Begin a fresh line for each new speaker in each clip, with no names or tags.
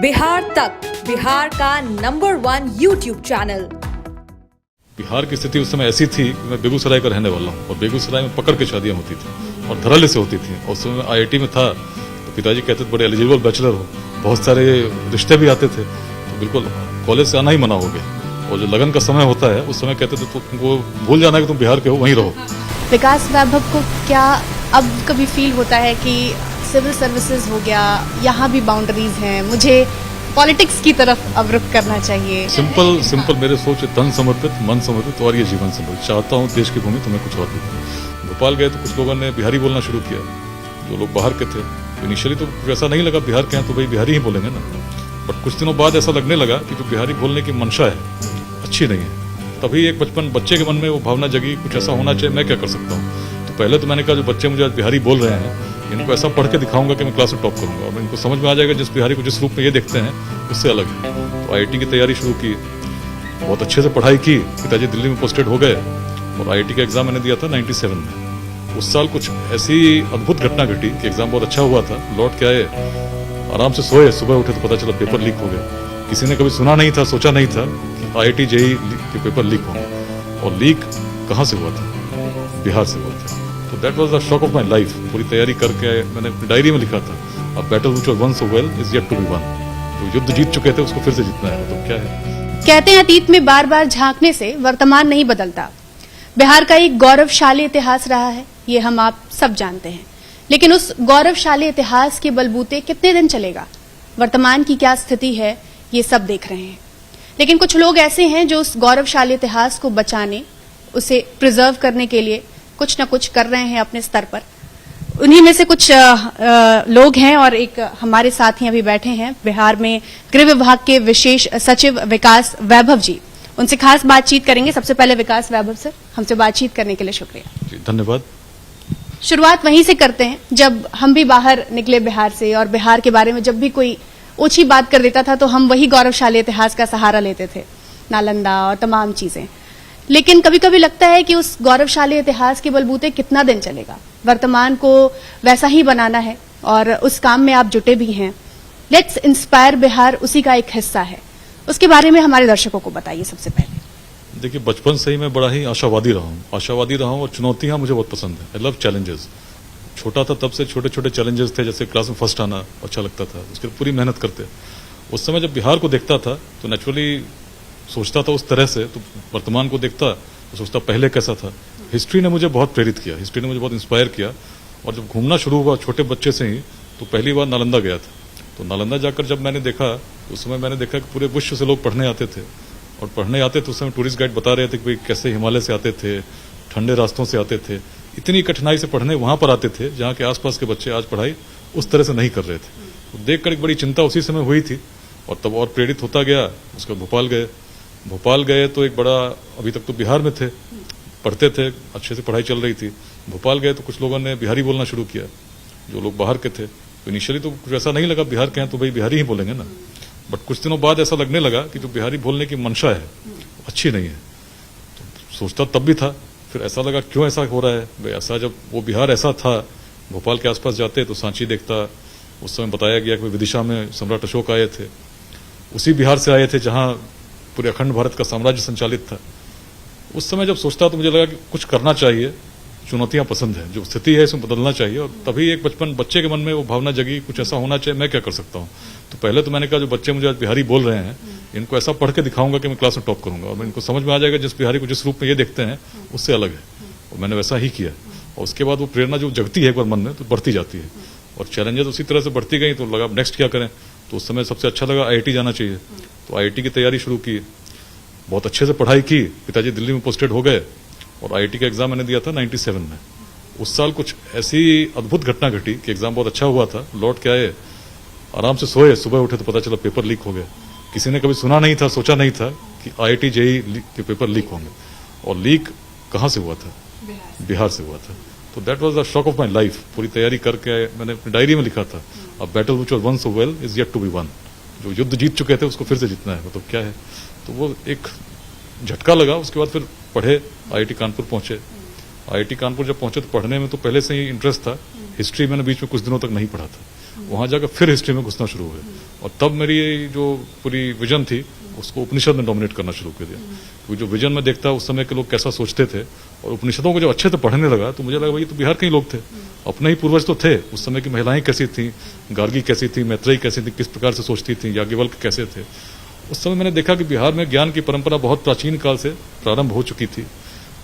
बिहार तक, बिहार का number 1 YouTube channel.
Bihar की स्थिति उस समय ऐसी थी कि मैं बेगूसराय का रहने वाला हूँ और बेगूसराय में पकड़ के शादियां होती थी और धड़ल्ले से होती थी। और उस समय आईआईटी में था तो पिताजी कहते थे बड़े एलिजिबल बैचलर हो, बहुत सारे रिश्ते भी आते थे, तो बिल्कुल कॉलेज से आना ही मना हो गया। और जो लगन का समय होता है उस समय कहते थे तो तुमको भूल जाना कि तुम बिहार के हो, वहीं रहो।
विकास वैभव को क्या अब कभी फील होता है कि सिविल सर्विसेज हो गया, यहाँ भी बाउंड्रीज हैं, मुझे पॉलिटिक्स की तरफ अब रुख करना चाहिए?
सिंपल मेरे सोच तन समर्पित, मन समर्पित और ये जीवन समर्पित। चाहता हूँ देश की भूमि तुम्हें कुछ और भी। भोपाल गए तो कुछ लोगों ने बिहारी बोलना शुरू किया, जो लोग बाहर के थे। इनिशियली तो ऐसा नहीं लगा बिहार के हैं तो भाई बिहारी ही बोलेंगे ना, बट कुछ दिनों बाद ऐसा लगने लगा कि जो बिहारी बोलने की मंशा है अच्छी नहीं है। तभी एक बच्चे के मन में वो भावना जगी, कुछ ऐसा होना चाहिए, मैं क्या कर सकता हूँ। तो पहले तो मैंने कहा जो बच्चे मुझे आज बिहारी बोल रहे हैं इनको ऐसा पढ़ के दिखाऊंगा कि मैं क्लास में टॉप करूंगा और इनको समझ में आ जाएगा जिस बिहारी को जिस रूप में ये देखते हैं उससे अलग है। तो आईआईटी की तैयारी शुरू की, बहुत अच्छे से पढ़ाई की। पिताजी दिल्ली में पोस्टेड हो गए और आईआईटी का एग्जाम मैंने दिया था 97 में। उस साल कुछ ऐसी अद्भुत घटना घटी कि एग्जाम बहुत अच्छा हुआ था, लौट के आए, आराम से सोए, सुबह उठे तो पता चला पेपर लीक हो गया। किसी ने कभी सुना नहीं था, सोचा नहीं था कि आईआईटी जेईई के पेपर लीक होंगे। और लीक कहाँ से हुआ था? बिहार से हुआ था। तो that was the shock of my life. पूरी तैयारी करके मैंने अपनी डायरी में लिखा था, a battle which was won so well is yet to be won. तो युद्ध जीत चुके थे, उसको फिर से जीतना है। तो क्या है,
कहते हैं अतीत में बार बार झांकने से वर्तमान नहीं बदलता। बिहार का एक गौरवशाली इतिहास रहा है, ये हम आप सब जानते हैं। लेकिन उस गौरवशाली इतिहास के बलबूते कितने दिन चलेगा, वर्तमान की क्या स्थिति है, ये सब देख रहे हैं। लेकिन कुछ लोग ऐसे हैं जो उस गौरवशाली इतिहास को बचाने, उसे प्रिजर्व करने के लिए कुछ न कुछ कर रहे हैं अपने स्तर पर। उन्हीं में से कुछ लोग हैं और एक हमारे साथ ही अभी बैठे हैं बिहार में गृह विभाग के विशेष सचिव विकास वैभव जी। उनसे खास बातचीत करेंगे। सबसे पहले विकास वैभव सर, हमसे बातचीत करने के लिए शुक्रिया।
धन्यवाद।
शुरुआत वहीं से करते हैं, जब हम भी बाहर निकले बिहार से और बिहार के बारे में जब भी कोई ओछी बात कर देता था तो हम वही गौरवशाली इतिहास का सहारा लेते थे, नालंदा और तमाम चीजें। लेकिन कभी कभी लगता है कि उस गौरवशाली इतिहास के बलबूते कितना दिन चलेगा, वर्तमान को वैसा ही बनाना है और उस काम में आप जुटे भी हैं। लेट्स इंस्पायर बिहार उसी का एक हिस्सा है, उसके बारे में हमारे दर्शकों को बताइए। सबसे पहले
देखिए, बचपन से ही मैं बड़ा ही आशावादी रहा हूँ और चुनौतियां मुझे बहुत पसंद है। I love challenges. छोटा था तब से छोटे छोटे चैलेंजेस थे, जैसे क्लास में फर्स्ट आना अच्छा लगता था, उसके लिए पूरी मेहनत करते। उस समय जब बिहार को देखता था तो नेचुरली सोचता था उस तरह से, तो वर्तमान को देखता तो सोचता पहले कैसा था। हिस्ट्री ने मुझे बहुत प्रेरित किया, हिस्ट्री ने मुझे बहुत इंस्पायर किया। और जब घूमना शुरू हुआ छोटे बच्चे से ही, तो पहली बार नालंदा गया था। तो नालंदा जाकर जब मैंने देखा, उस समय मैंने देखा कि पूरे विश्व से लोग पढ़ने आते थे और पढ़ने आते थे। उस समय टूरिस्ट गाइड बता रहे थे कि भाई कैसे हिमालय से आते थे, ठंडे रास्तों से आते थे, इतनी कठिनाई से पढ़ने वहां पर आते थे जहां के आसपास के बच्चे आज पढ़ाई उस तरह से नहीं कर रहे थे। तो देखकर एक बड़ी चिंता उसी समय हुई थी और तब और प्रेरित होता गया। उसके बाद भोपाल गए तो एक बड़ा, अभी तक तो बिहार में थे, पढ़ते थे, अच्छे से पढ़ाई चल रही थी। भोपाल गए तो कुछ लोगों ने बिहारी बोलना शुरू किया, जो लोग बाहर के थे। तो इनिशियली तो कुछ ऐसा नहीं लगा बिहार के हैं तो भाई बिहारी ही बोलेंगे ना, बट कुछ दिनों बाद ऐसा लगने लगा कि जो बिहारी बोलने की मंशा है अच्छी नहीं है। तो सोचता तब भी था, फिर ऐसा लगा क्यों ऐसा हो रहा है भाई। ऐसा जब वो बिहार ऐसा था, भोपाल के आसपास जाते तो सांची देखता। उस समय बताया गया कि विदिशा में सम्राट अशोक आए थे, उसी बिहार से आए थे जहां पूरे अखंड भारत का साम्राज्य संचालित था। उस समय जब सोचता तो मुझे लगा कि कुछ करना चाहिए, चुनौतियां पसंद है, जो स्थिति है इसमें बदलना चाहिए। और तभी एक बच्चे के मन में वो भावना जगी, कुछ ऐसा होना चाहिए, मैं क्या कर सकता हूँ। तो पहले तो मैंने कहा जो बच्चे मुझे आज बिहारी बोल रहे हैं इनको ऐसा पढ़ के दिखाऊंगा कि मैं क्लास में टॉप करूंगा और इनको समझ में आ जाएगा जिस बिहारी को जिस रूप में ये देखते हैं उससे अलग है। और मैंने वैसा ही किया और उसके बाद वो प्रेरणा जो जगती है एक बार मन में तो बढ़ती जाती है और चैलेंजेस उसी तरह से बढ़ती गई। तो लगा नेक्स्ट क्या करें, तो उस समय सबसे अच्छा लगा आईआईटी जाना चाहिए। तो आईआईटी की तैयारी शुरू की, बहुत अच्छे से पढ़ाई की। पिताजी दिल्ली में पोस्टेड हो गए और आईआईटी का एग्जाम मैंने दिया था 97 में। उस साल कुछ ऐसी अद्भुत घटना घटी कि एग्जाम बहुत अच्छा हुआ था, लौट के आए, आराम से सोए, सुबह उठे तो पता चला पेपर लीक हो गया। किसी ने कभी सुना नहीं था, सोचा नहीं था कि आईआईटी जेईई के पेपर लीक होंगे। और लीक कहाँ से हुआ था? बिहार से हुआ था। तो that was the shock of my life. पूरी तैयारी करके मैंने अपनी डायरी में लिखा था, a battle which was won so well is yet to be won. जो युद्ध जीत चुके थे उसको फिर से जीतना है। मतलब क्या है, तो वो एक झटका लगा। उसके बाद फिर पढ़े, आईआईटी कानपुर पहुंचे। आईआईटी कानपुर जब पहुंचे तो पढ़ने में तो पहले से ही इंटरेस्ट था। हिस्ट्री मैंने बीच में कुछ दिनों तक नहीं पढ़ा था। वहां जाकर फिर हिस्ट्री में घुसना शुरू हुए और तब मेरी जो पूरी विजन थी उसको उपनिषद में डोमिनेट करना शुरू कर दिया। क्योंकि जो विजन में देखता उस समय के लोग कैसा सोचते थे और उपनिषदों को जब अच्छे से पढ़ने लगा तो मुझे लगा भाई तो बिहार के ही लोग थे, अपने ही पूर्वज तो थे। उस समय की महिलाएं कैसी थी, गार्गी कैसी थी, मैत्रेयी कैसी थी, किस प्रकार से सोचती थी, याज्ञवल्क्य कैसे थे। उस समय मैंने देखा कि बिहार में ज्ञान की परंपरा बहुत प्राचीन काल से प्रारंभ हो चुकी थी,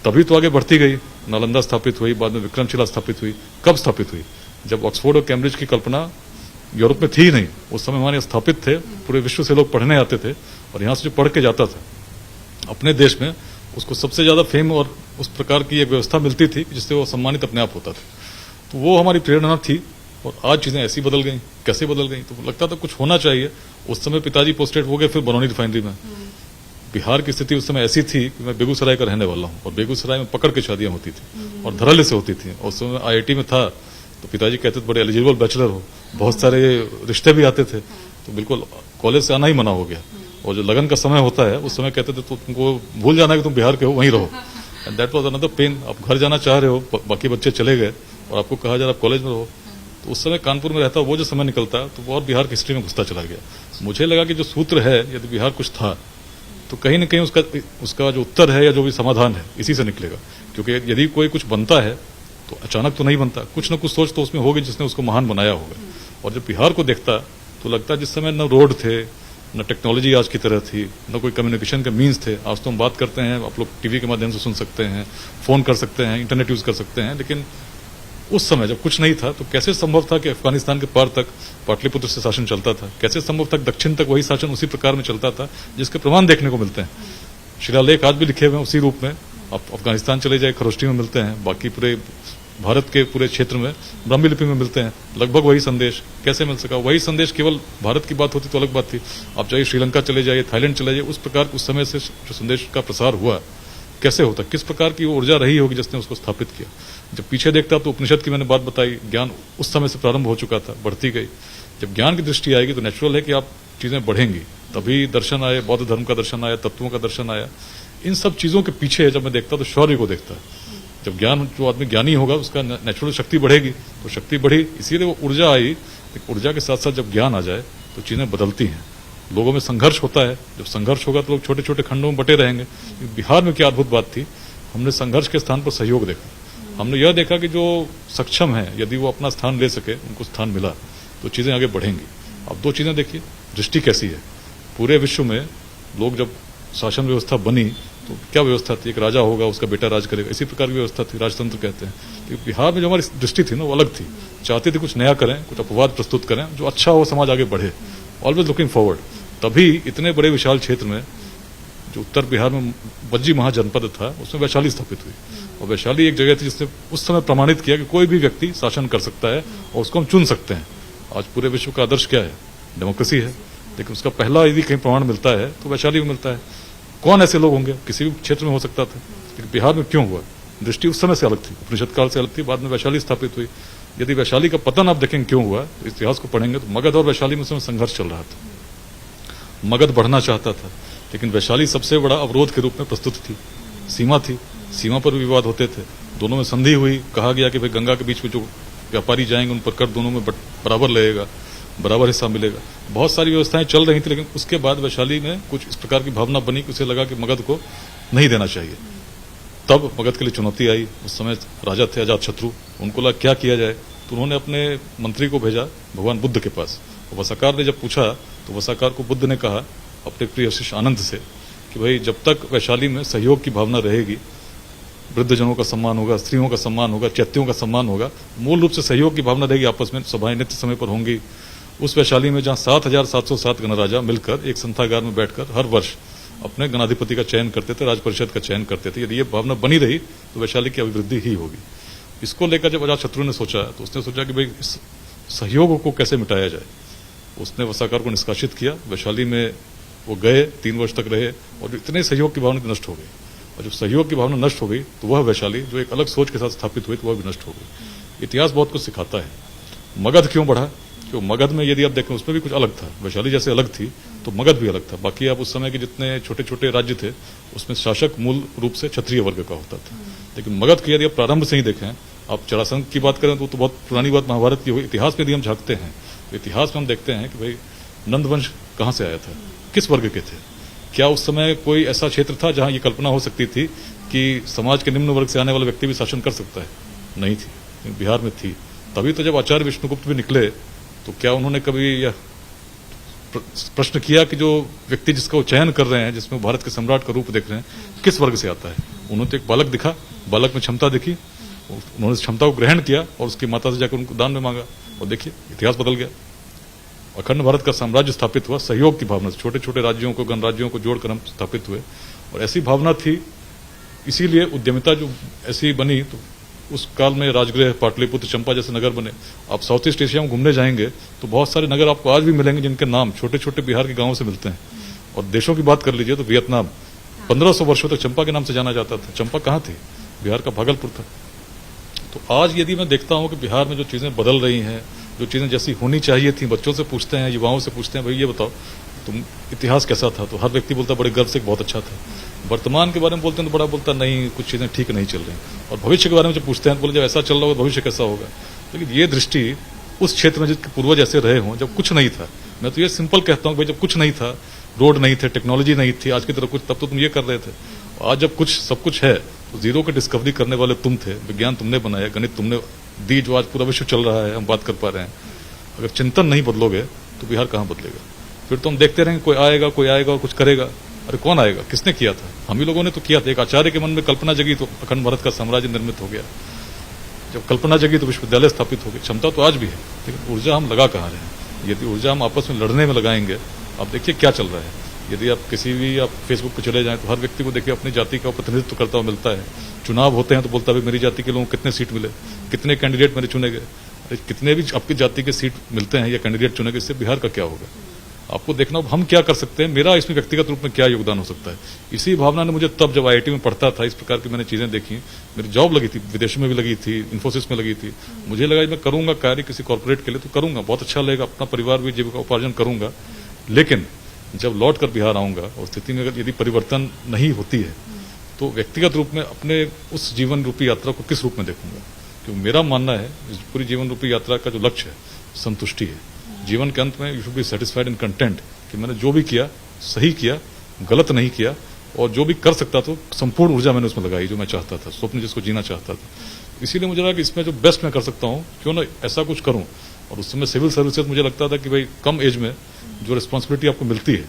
तभी तो आगे बढ़ती गई। नालंदा स्थापित हुई, बाद में विक्रमशिला स्थापित हुई। कब स्थापित हुई? जब ऑक्सफोर्ड और कैम्ब्रिज की कल्पना यूरोप में थी ही नहीं, उस समय हमारे स्थापित थे, पूरे विश्व से लोग पढ़ने आते थे और यहां से जो पढ़ के जाता था अपने देश में उसको सबसे ज्यादा फेम और उस प्रकार की एक व्यवस्था मिलती थी जिससे वो सम्मानित अपने आप होता था। तो वो हमारी प्रेरणा थी और आज चीजें ऐसी बदल गई। कैसे बदल गई? तो लगता था कुछ होना चाहिए। उस समय पिताजी पोस्टेड हो गए फिर बरौनी रिफाइनरी में। बिहार की स्थिति उस समय ऐसी थी कि मैं बेगूसराय का रहने वाला हूं और बेगूसराय में पकड़ के शादियां होती थी और धड़ल्ले से होती थी। और उस समय आईआईटी में था तो पिताजी कहते थे बड़े एलिजिबल बैचलर हो, बहुत सारे रिश्ते भी आते थे, तो बिल्कुल कॉलेज से आना ही मना हो गया। और जो लगन का समय होता है उस समय कहते थे तो तुमको भूल जाना कि तुम बिहार के हो, वहीं रहो। And that was another pain. आप घर जाना चाह रहे हो, बाकी बच्चे चले गए और आपको कहा जा रहा आप कॉलेज में रहो। तो उस समय कानपुर में रहता वो जो समय निकलता तो वो और बिहार की हिस्ट्री में घुसता चला गया। मुझे लगा कि जो सूत्र है, यदि बिहार कुछ था तो कहीं न कहीं उसका जो उत्तर है या जो भी समाधान है इसी से निकलेगा। क्योंकि यदि कोई कुछ बनता है तो अचानक तो नहीं बनता, कुछ न कुछ सोच तो उसमें होगी जिसने उसको महान बनाया होगा। और जब बिहार को देखता तो लगता जिस समय न रोड थे, न टेक्नोलॉजी आज की तरह थी, न कोई कम्युनिकेशन के मीन्स थे। आज तो हम बात करते हैं, आप लोग टीवी के माध्यम से सुन सकते हैं, फोन कर सकते हैं, इंटरनेट यूज कर सकते हैं। लेकिन उस समय जब कुछ नहीं था तो कैसे संभव था कि अफगानिस्तान के पार तक पाटलिपुत्र से शासन चलता था? कैसे संभव था दक्षिण तक वही शासन उसी प्रकार में चलता था जिसके प्रमाण देखने को मिलते हैं? शिलालेख आज भी लिखे हुए हैं उसी रूप में। आप अफगानिस्तान चले जाए, खरोष्टी में मिलते हैं, बाकी पूरे भारत के पूरे क्षेत्र में ब्राह्मी लिपि में मिलते हैं। लगभग वही संदेश। कैसे मिल सका? वही संदेश केवल भारत की बात होती तो अलग बात थी। आप चाहे श्रीलंका चले जाइए, थाईलैंड चले जाइए, उस प्रकार उस समय से जो संदेश का प्रसार हुआ कैसे होता, किस प्रकार की ऊर्जा रही होगी जिसने उसको स्थापित किया। जब पीछे देखता तो उपनिषद की मैंने बात बताई, ज्ञान उस समय से प्रारंभ हो चुका था, बढ़ती गई। जब ज्ञान की दृष्टि आएगी तो नेचुरल है कि आप चीजें बढ़ेंगी। तभी दर्शन आए, बौद्ध धर्म का दर्शन आया, तत्वों का दर्शन आया। इन सब चीजों के पीछे जब मैं देखता तो शौर्य को देखता। जब ज्ञान, जो आदमी ज्ञानी होगा उसका नेचुरल शक्ति बढ़ेगी, तो शक्ति बढ़ी, इसीलिए वो ऊर्जा आई। ऊर्जा के साथ साथ जब ज्ञान आ जाए तो चीजें बदलती हैं। लोगों में संघर्ष होता है, जब संघर्ष होगा तो लोग छोटे छोटे खंडों में बटे रहेंगे। बिहार में क्या अद्भुत बात थी, हमने संघर्ष के स्थान पर सहयोग देखा। हमने यह देखा कि जो सक्षम है यदि वो अपना स्थान ले सके, उनको स्थान मिला तो चीजें आगे बढ़ेंगी। अब दो चीजें देखिए, दृष्टि कैसी है। पूरे विश्व में लोग जब शासन व्यवस्था बनी तो क्या व्यवस्था थी? एक राजा होगा, उसका बेटा राज करेगा, इसी प्रकार की व्यवस्था थी, राजतंत्र कहते हैं। तो बिहार में जो हमारी दृष्टि थी ना वो अलग थी। चाहते थे कुछ नया करें, कुछ अपवाद प्रस्तुत करें, जो अच्छा हो, समाज आगे बढ़े, ऑलवेज लुकिंग फॉरवर्ड। तभी इतने बड़े विशाल क्षेत्र में जो उत्तर बिहार में बज्जी महाजनपद था उसमें वैशाली स्थापित हुई। और वैशाली एक जगह थी जिसने उस समय प्रमाणित किया कि कोई भी व्यक्ति शासन कर सकता है और उसको हम चुन सकते हैं। आज पूरे विश्व का आदर्श क्या है? डेमोक्रेसी है। लेकिन उसका पहला यदि कहीं प्रमाण मिलता है तो वैशाली में मिलता है। कौन ऐसे लोग होंगे? किसी भी क्षेत्र में हो सकता था, लेकिन बिहार में क्यों हुआ? दृष्टि उस समय से अलग थी, उपनिषद काल से अलग थी, बाद में वैशाली स्थापित हुई। यदि वैशाली का पतन आप देखेंगे क्यों हुआ, तो इतिहास को पढ़ेंगे तो मगध और वैशाली में उस समय संघर्ष चल रहा था। मगध बढ़ना चाहता था लेकिन वैशाली सबसे बड़ा अवरोध के रूप में प्रस्तुत थी। सीमा थी, सीमा पर भी विवाद होते थे, दोनों में संधि हुई। कहा गया कि भाई गंगा के बीच में जो व्यापारी जाएंगे उन पर कर दोनों में बराबर लगेगा, बराबर हिस्सा मिलेगा। बहुत सारी व्यवस्थाएं चल रही थी, लेकिन उसके बाद वैशाली में कुछ इस प्रकार की भावना बनी कि उसे लगा कि मगध को नहीं देना चाहिए। तब मगध के लिए चुनौती आई। उस समय राजा थे अजातशत्रु, उनको लगा क्या किया जाए, तो उन्होंने अपने मंत्री को भेजा भगवान बुद्ध के पास। और वसाकार ने जब पूछा तो वसाकार को बुद्ध ने कहा अपने प्रिय शिष्य आनंद से कि भाई जब तक वैशाली में सहयोग की भावना रहेगी, वृद्धजनों का सम्मान होगा, स्त्रियों का सम्मान होगा, चैत्यों का सम्मान होगा, मूल रूप से सहयोग की भावना रहेगी, आपस में सभाएं नित्य समय पर होंगी। उस वैशाली में जहां 7,707 गणराजा मिलकर एक संथागार में बैठकर हर वर्ष अपने गणाधिपति का चयन करते थे, राज परिषद का चयन करते थे, यदि ये भावना बनी रही तो वैशाली की अभिवृद्धि ही होगी। इसको लेकर जब अजातशत्रु ने सोचा तो उसने सोचा कि भाई इस सहयोग को कैसे मिटाया जाए। उसने वसाकार को निष्कासित किया। वैशाली में वो गए, 3 वर्ष तक रहे और इतने सहयोग की भावना नष्ट हो गई। और जब सहयोग की भावना नष्ट हो गई तो वह वैशाली जो एक अलग सोच के साथ स्थापित हुई तो वह भी नष्ट हो गई। इतिहास बहुत कुछ सिखाता है। मगध क्यों बढ़ा? क्यों मगध में यदि आप देखें उसमें भी कुछ अलग था। वैशाली जैसे अलग थी तो मगध भी अलग था। बाकी आप उस समय के जितने छोटे छोटे राज्य थे उसमें शासक मूल रूप से क्षत्रिय वर्ग का होता था। लेकिन मगध की यदि आप प्रारंभ से ही देखें, आप चरासंघ की बात करें तो बहुत पुरानी बात महाभारत की हुई। इतिहास में यदि हम झांकते हैं इतिहास में हम देखते हैं कि भाई नंदवंश कहाँ से आया था, किस वर्ग के थे, क्या उस समय कोई ऐसा क्षेत्र था जहां ये कल्पना हो सकती थी कि समाज के निम्न वर्ग से आने वाला व्यक्ति भी शासन कर सकता है? नहीं थी, बिहार में थी। तभी तो जब आचार्य विष्णुगुप्त भी निकले तो क्या उन्होंने कभी यह प्रश्न किया कि जो व्यक्ति जिसका वो चयन कर रहे हैं, जिसमें भारत के सम्राट का रूप देख रहे हैं, किस वर्ग से आता है? उन्होंने तो एक बालक दिखा, बालक में क्षमता दिखी, उन्होंने इस क्षमता को ग्रहण किया और उसकी माता से जाकर उनको दान में मांगा, और देखिए इतिहास बदल गया। अखंड भारत का साम्राज्य स्थापित हुआ सहयोग की भावना से, छोटे छोटे राज्यों को, गणराज्यों को जोड़कर हम स्थापित हुए, और ऐसी भावना थी, इसीलिए उद्यमिता जो ऐसी बनी। तो उस काल में राजगृह, पाटलिपुत्र, चंपा जैसे नगर बने। आप साउथ ईस्ट एशिया में घूमने जाएंगे तो बहुत सारे नगर आपको आज भी मिलेंगे जिनके नाम छोटे छोटे बिहार के गांवों से मिलते हैं। और देशों की बात कर लीजिए तो वियतनाम 1500 वर्षों तक चंपा के नाम से जाना जाता था। चंपा कहाँ थी? बिहार का भागलपुर था। तो आज यदि मैं देखता हूं कि बिहार में जो चीजें बदल रही हैं, जो चीजें जैसी होनी चाहिए थी, बच्चों से पूछते हैं, युवाओं से पूछते हैं, भाई ये बताओ तुम इतिहास कैसा था, तो हर व्यक्ति बोलता बड़े गर्व से बहुत अच्छा था। वर्तमान के बारे में बोलते हैं तो बड़ा बोलता नहीं, कुछ चीजें ठीक नहीं चल रही। और भविष्य के बारे में जब पूछते हैं तो बोले जब ऐसा चल रहा होगा भविष्य कैसा होगा। लेकिन ये दृष्टि उस क्षेत्र में जिसके पूर्वज ऐसे रहे हों, जब कुछ नहीं था। मैं तो ये सिंपल कहता हूं भाई, जब कुछ नहीं था, रोड नहीं थे, टेक्नोलॉजी नहीं थी आज की तरह कुछ, तब तो तुम ये कर रहे थे। आज जब कुछ सब कुछ है तो जीरो की डिस्कवरी करने वाले तुम थे, विज्ञान तुमने बनाया, गणित तुमने दी, जो आज पूरा विश्व चल रहा है, हम बात कर पा रहे हैं। अगर चिंतन नहीं बदलोगे तो बिहार कहां बदलेगा? फिर तो हम देखते रहेंगे कोई आएगा और कुछ करेगा। अरे कौन आएगा? किसने किया था? हम ही लोगों ने तो किया था। एक आचार्य के मन में कल्पना जगी तो अखंड भारत का साम्राज्य निर्मित हो गया। जब कल्पना जगी तो विश्वविद्यालय स्थापित हो गए। क्षमता तो आज भी है, लेकिन ऊर्जा हम लगा कहाँ रहे हैं? यदि ऊर्जा हम आपस में लड़ने में लगाएंगे, आप देखिए क्या चल रहा है। यदि आप किसी भी आप फेसबुक पर चले जाएं तो हर व्यक्ति को देखिए अपनी जाति का प्रतिनिधित्व करता हुआ मिलता है। चुनाव होते हैं तो बोलता है मेरी जाति के लोगों को कितने सीट मिले, कितने कैंडिडेट मेरे चुने गए। अरे कितने भी आपकी जाति के सीट मिलते हैं या कैंडिडेट चुने गए, इससे बिहार का क्या होगा? आपको देखना हम क्या कर सकते हैं, मेरा इसमें व्यक्तिगत रूप में क्या योगदान हो सकता है। इसी भावना ने मुझे तब जब आईआईटी में पढ़ता था, इस प्रकार की मैंने चीजें देखी। मेरी जॉब लगी थी, विदेशों में भी लगी थी, इन्फोसिस में लगी थी। मुझे लगा मैं करूंगा कार्य किसी कॉर्पोरेट के लिए तो करूंगा, बहुत अच्छा लगेगा, अपना परिवार भी जीविका उपार्जन करूंगा। लेकिन जब लौट कर बिहार आऊंगा और स्थिति में अगर यदि परिवर्तन नहीं होती है तो व्यक्तिगत रूप में अपने उस जीवन रूपी यात्रा को किस रूप में देखूंगा? क्योंकि मेरा मानना है इस पूरी जीवन रूपी यात्रा का जो लक्ष्य है संतुष्टि है। जीवन के अंत में you should be satisfied and content कि मैंने जो भी किया सही किया, गलत नहीं किया, और जो भी कर सकता था संपूर्ण ऊर्जा मैंने उसमें लगाई, जो मैं चाहता था, स्वप्न जिसको जीना चाहता था। इसीलिए मुझे लगा कि इसमें जो बेस्ट मैं कर सकता हूं, क्यों ना ऐसा कुछ करूं। और उस समय सिविल सर्विसेज मुझे लगता था कि भाई कम एज में जो रिस्पॉन्सिबिलिटी आपको मिलती है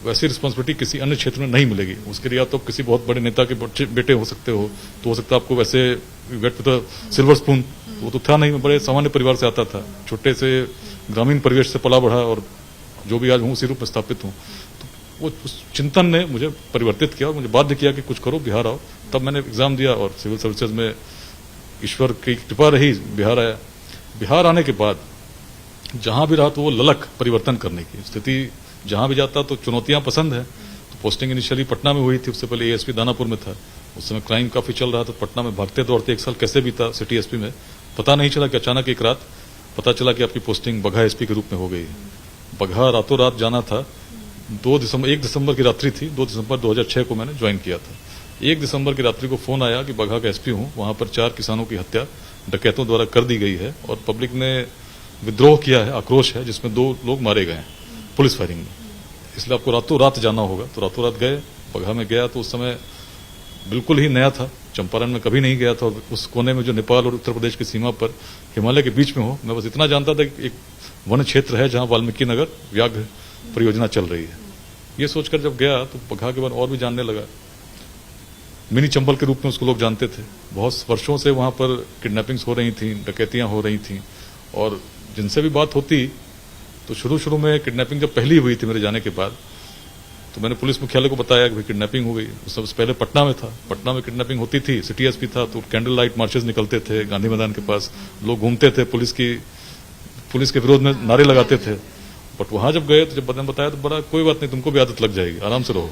वैसी रिस्पॉन्सिबिलिटी किसी अन्य क्षेत्र में नहीं मिलेगी। उसके लिए या तो किसी बहुत बड़े नेता के बेटे हो सकते हो, तो हो सकता है आपको वैसे गेट विद सिल्वर स्पून, वो तो था नहीं। मैं बड़े सामान्य परिवार से आता था, छोटे से ग्रामीण परिवेश से पला बढ़ा, और जो भी आज हूं उसी रूप में स्थापित हूं। तो वो उस चिंतन ने मुझे परिवर्तित किया और मुझे बाध्य किया कि कुछ करो, बिहार आओ। तब मैंने एग्जाम दिया और सिविल सर्विसेज में ईश्वर की कृपा रही, बिहार आया। बिहार आने के बाद जहां भी रहा तो वो ललक परिवर्तन करने की स्थिति, जहां भी जाता तो चुनौतियां पसंद है। तो पोस्टिंग इनिशियली पटना में हुई थी, उससे पहले एएसपी दानापुर में था। उस समय क्राइम काफी चल रहा था, पटना में भागते दौड़ते एक साल कैसे बीता सिटी एसपी में, पता नहीं चला कि अचानक एक रात पता चला कि आपकी पोस्टिंग बघा एसपी के रूप में हो गई है। बघा रातों रात जाना था। 1 दिसंबर की रात्रि थी, 2 दिसंबर 2006 को मैंने ज्वाइन किया था। 1 दिसंबर की रात्रि को फोन आया कि बघा का एसपी हूं, वहां पर 4 किसानों की हत्या डकैतों द्वारा कर दी गई है और पब्लिक ने विद्रोह किया है, आक्रोश है, जिसमें 2 लोग मारे गए हैं पुलिस फायरिंग में। इसलिए आपको रातों रात जाना होगा। तो रातों रात गए, बघा में गया तो उस समय बिल्कुल ही नया था, चंपारण में कभी नहीं गया था। और उस कोने में जो नेपाल और उत्तर प्रदेश की सीमा पर हिमालय के बीच में हो, मैं बस इतना जानता था कि एक वन क्षेत्र है जहां वाल्मीकि नगर व्याघ्र परियोजना चल रही है। ये सोचकर जब गया तो बघा के बाद और भी जानने लगा। मिनी चंबल के रूप में उसको लोग जानते थे। बहुत वर्षों से वहां पर किडनैपिंग्स हो रही थी, डकैतियां हो रही थी, और जिनसे भी बात होती तो शुरू में किडनैपिंग जब पहली हुई थी मेरे जाने के बाद, तो मैंने पुलिस मुख्यालय को बताया कि भाई किडनैपिंग हो गई। सबसे पहले पटना में था, पटना में किडनैपिंग होती थी, सिटी एसपी था, तो कैंडल लाइट मार्चेस निकलते थे गांधी मैदान के पास, लोग घूमते थे, पुलिस के विरोध में नारे लगाते थे। बट वहां जब गए तो जब मैंने बताया तो बड़ा कोई बात नहीं, तुमको भी आदत लग जाएगी, आराम से रहो,